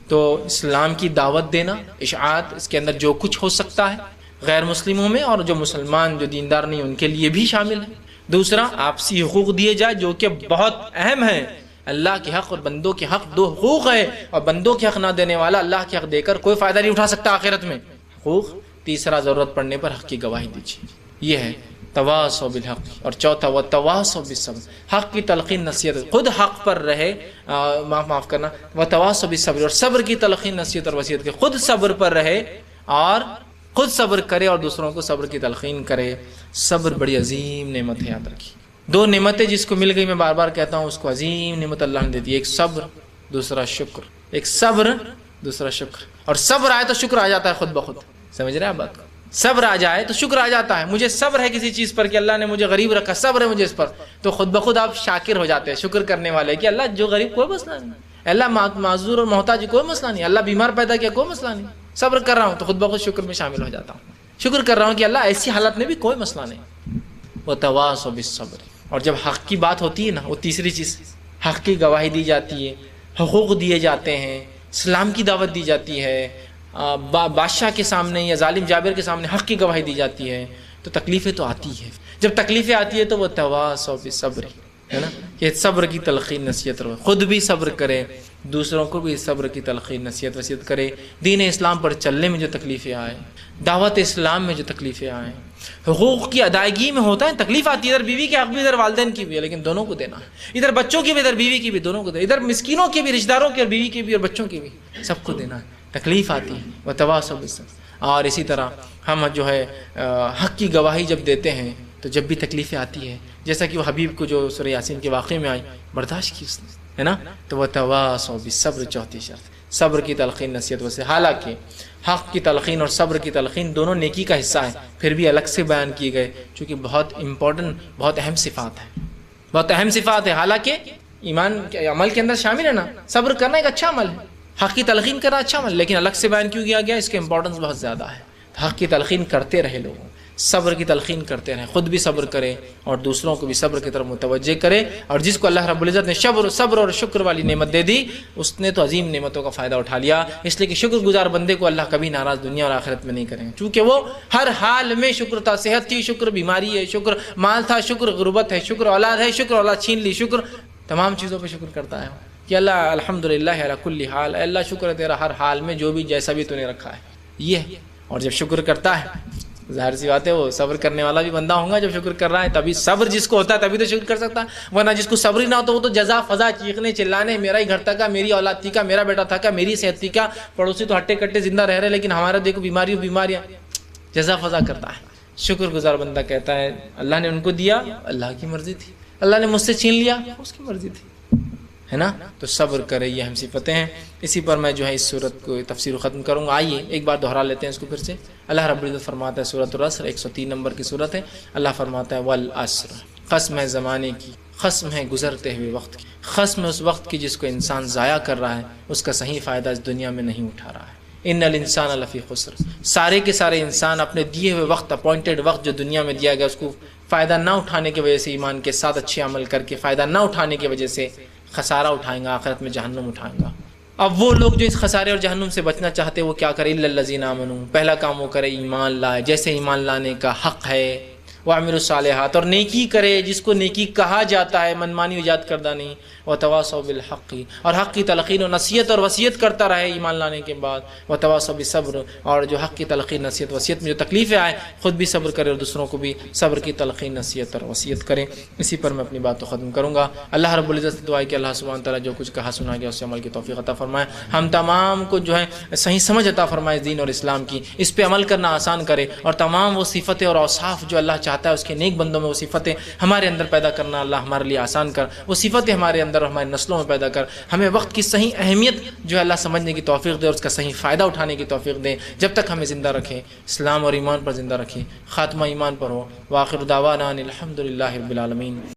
تو اسلام کی دعوت دینا، اشاعت، اس کے اندر جو کچھ ہو سکتا ہے غیر مسلموں میں اور جو مسلمان جو دیندار نہیں ان کے لیے بھی شامل ہے۔ دوسرا، آپسی حقوق دیے جائے جو کہ بہت اہم ہے۔ اللہ کے حق اور بندوں کے حق 2 حقوق ہے، اور بندوں کے حق نہ دینے والا اللہ کے حق دے کر کوئی فائدہ نہیں اٹھا سکتا آخرت میں، حقوق۔ تیسرا، ضرورت پڑنے پر حق کی گواہی دیجیے، یہ ہے تواصوا بالحق۔ اور چوتھا، وتواصوا بالصبر، حق کی تلقین نصیحت، خود حق پر رہے، معاف کرنا، وتواصوا بالصبر، اور صبر کی تلقین نصیحت اور وصیت کے، خود صبر پر رہے اور خود صبر کرے اور دوسروں کو صبر کی تلقین کرے۔ صبر بڑی عظیم نعمت ہے، یاد رکھیے۔ 2 نعمتیں جس کو مل گئی، میں بار بار کہتا ہوں، اس کو عظیم نعمت اللہ نے دے دی، ایک صبر، دوسرا شکر۔ ایک صبر، دوسرا شکر۔ اور صبر آئے تو شکر آ جاتا ہے خود بخود، سمجھ رہے ہیں آپ بات کو؟ صبر آ جائے تو شکر آ جاتا ہے۔ مجھے صبر ہے کسی چیز پر کہ اللہ نے مجھے غریب رکھا، صبر ہے مجھے اس پر، تو خود بخود آپ شاکر ہو جاتے ہیں، شکر کرنے والے کہ اللہ جو غریب کوئی مسئلہ نہیں، اللہ معذور اور محتاج کوئی مسئلہ نہیں، اللہ بیمار پیدا کیا کوئی مسئلہ نہیں، صبر کر رہا ہوں تو خود بخود شکر میں شامل ہو جاتا ہوں، شکر کر رہا ہوں کہ اللہ ایسی حالت میں بھی کوئی مسئلہ نہیں۔ وتواصوا بالصبر۔ اور جب حق کی بات ہوتی ہے نا، وہ تیسری چیز، حق کی گواہی دی جاتی ہے، حقوق دیے جاتے ہیں، اسلام کی دعوت دی جاتی ہے، بادشاہ کے سامنے یا ظالم جابر کے سامنے حق کی گواہی دی جاتی ہے، تو تکلیفیں تو آتی ہے۔ جب تکلیفیں آتی ہے تو وہ تواصوا بالصبر، ہے نا، کہ صبر کی تلقین نصیحت رو، خود بھی صبر کرے، دوسروں کو بھی صبر کی تلقین نصیحت وصیت کرے۔ دین اسلام پر چلنے میں جو تکلیفیں آئیں، دعوت اسلام میں جو تکلیفیں آئیں، حقوق کی ادائیگی میں ہوتا ہے تکلیف آتی ہے، ادھر بیوی کے حق بھی، ادھر والدین کی بھی ہے، لیکن دونوں کو دینا ہے، ادھر بچوں کی بھی، ادھر بیوی کی بھی، دونوں کو دینا، ادھر مسکینوں کی بھی، رشتہ داروں کی اور بیوی کی بھی اور بچوں کی بھی، سب کو دینا ہے، تکلیف آتی ہے۔ وتواصوا بالصبر۔ اور اسی طرح ہم جو ہے حق کی گواہی جب دیتے ہیں تو جب بھی تکلیفیں آتی ہے، جیسا کہ وہ حبیب کو جو سورہ یاسین کے واقعے میں آئی، برداشت کی اس نے، ہے نا، تو وتواصوا بالصبر، چوتھی شرط، صبر کی تلقین نصیحت وصیت۔ حالانکہ حق کی تلقین اور صبر کی تلقین دونوں نیکی کا حصہ ہے، پھر بھی الگ سے بیان کیے گئے، چونکہ بہت امپورٹنٹ، بہت اہم صفات ہے، بہت اہم صفات ہے۔ حالانکہ ایمان کے عمل کے اندر شامل ہے نا، صبر کرنا ایک اچھا عمل ہے، حق کی تلقین کرنا اچھا عمل، لیکن الگ سے بیان کیوں کیا گیا، اس کے امپورٹنس بہت زیادہ ہے۔ حق کی تلقین کرتے رہے لوگوں، صبر کی تلقین کرتے رہیں، خود بھی صبر کرے اور دوسروں کو بھی صبر کی طرف متوجہ کرے۔ اور جس کو اللہ رب العزت نے صبر اور شکر والی نعمت دے دی، اس نے تو عظیم نعمتوں کا فائدہ اٹھا لیا، اس لیے کہ شکر گزار بندے کو اللہ کبھی ناراض دنیا اور آخرت میں نہیں کریں گے، چونکہ وہ ہر حال میں شکر تھا، صحت تھی شکر، بیماری ہے شکر، مال تھا شکر، غربت ہے شکر، اولاد ہے شکر، اولاد چھین لی شکر، تمام چیزوں پہ شکر کرتا ہے کہ اللہ الحمدللہ علی کل حال، اللہ شکر ہے تیرا ہر حال میں، جو بھی جیسا بھی تو نے رکھا ہے، یہ ہے۔ اور جب شکر کرتا ہے، ظاہر سی بات ہے وہ صبر کرنے والا بھی بندہ ہوگا، جب شکر کر رہا ہے تبھی، صبر جس کو ہوتا ہے تبھی تو شکر کر سکتا ہے، ورنہ جس کو صبر ہی نہ ہوتا وہ تو جزا فضا، چیخنے چلانے، میرا ہی گھر تھا کا، میری اولاد تھی کا، میرا بیٹا تھا کا، میری صحت تھی کا، پڑوسی تو ہٹے کٹے زندہ رہ رہے لیکن ہمارا دیکھو بیماریاں، جزا فضا کرتا ہے۔ شکر گزار بندہ کہتا ہے اللہ نے ان کو دیا، اللہ کی مرضی تھی، اللہ نے مجھ سے چھین لیا، اس کی مرضی تھی، ہے نا۔ تو صبر کرے، یہ ہم صفتیں ہیں۔ اسی پر میں جو ہے اس صورت کو تفسیر ختم کروں گا۔ آئیے ایک بار دہرا لیتے ہیں اس کو پھر سے۔ اللہ رب العزت فرماتا ہے، سورۃ العصر 103 نمبر کی صورت ہے، اللہ فرماتا ہے والعصر، قسم ہے زمانے کی، قسم ہے گزرتے ہوئے وقت کی، قسم ہے اس وقت کی جس کو انسان ضائع کر رہا ہے، اس کا صحیح فائدہ اس دنیا میں نہیں اٹھا رہا ہے۔ ان الانسان لفی خسر، سارے کے سارے انسان اپنے دیے ہوئے وقت، اپوائنٹڈ وقت جو دنیا میں دیا گیا، اس کو فائدہ نہ اٹھانے کی وجہ سے، ایمان کے ساتھ اچھے عمل کر کے فائدہ نہ اٹھانے کی وجہ سے خسارہ اٹھائیں گا، آخرت میں جہنم اٹھائیں گا۔ اب وہ لوگ جو اس خسارے اور جہنم سے بچنا چاہتے ہیں وہ کیا کریں؟ الا الذین آمنوا، پہلا کام وہ کرے ایمان لائے، جیسے ایمان لانے کا حق ہے وَعَمِلُوا الصَّالِحَاتِ، اور نیکی کرے جس کو نیکی کہا جاتا ہے، منمانی ایجاد کردہ نہیں، وَتَوَاصَوْا بِالْحَقِّ، اور حق کی تلقین و نصیحت اور وصیت کرتا رہے ایمان لانے کے بعد، وَتَوَاصَوْا بِالصَّبْرِ، اور جو حق کی تلقین نصیحت وصیت میں جو تکلیفیں آئیں خود بھی صبر کرے اور دوسروں کو بھی صبر کی تلقین نصیحت اور وصیت کرے۔ اسی پر میں اپنی بات کو ختم کروں گا۔ اللہ رب العزت سے دعا ہے کہ اللہ سبحانہ تعالیٰ جو کچھ کہا سنا گیا اس سے عمل کی توفیق عطا فرمائے، ہم تمام کو جو ہے صحیح سمجھ عطا فرمائے دین اور اسلام کی، اس پہ عمل کرنا آسان کرے، اور تمام وہ صفتیں اور اوصاف جو اللہ چاہتا ہے اس کے نیک بندوں میں وہ صفتیں ہمارے اندر پیدا کرنا اللہ ہمارے لیے آسان کر، وہ صفتیں ہمارے اندر اور ہماری نسلوں میں پیدا کر، ہمیں وقت کی صحیح اہمیت جو ہے اللہ سمجھنے کی توفیق دے اور اس کا صحیح فائدہ اٹھانے کی توفیق دے، جب تک ہمیں زندہ رکھے، اسلام اور ایمان پر زندہ رکھے، خاتمہ ایمان پر ہو۔ وآخر دعوانا ان الحمد للہ رب العالمین۔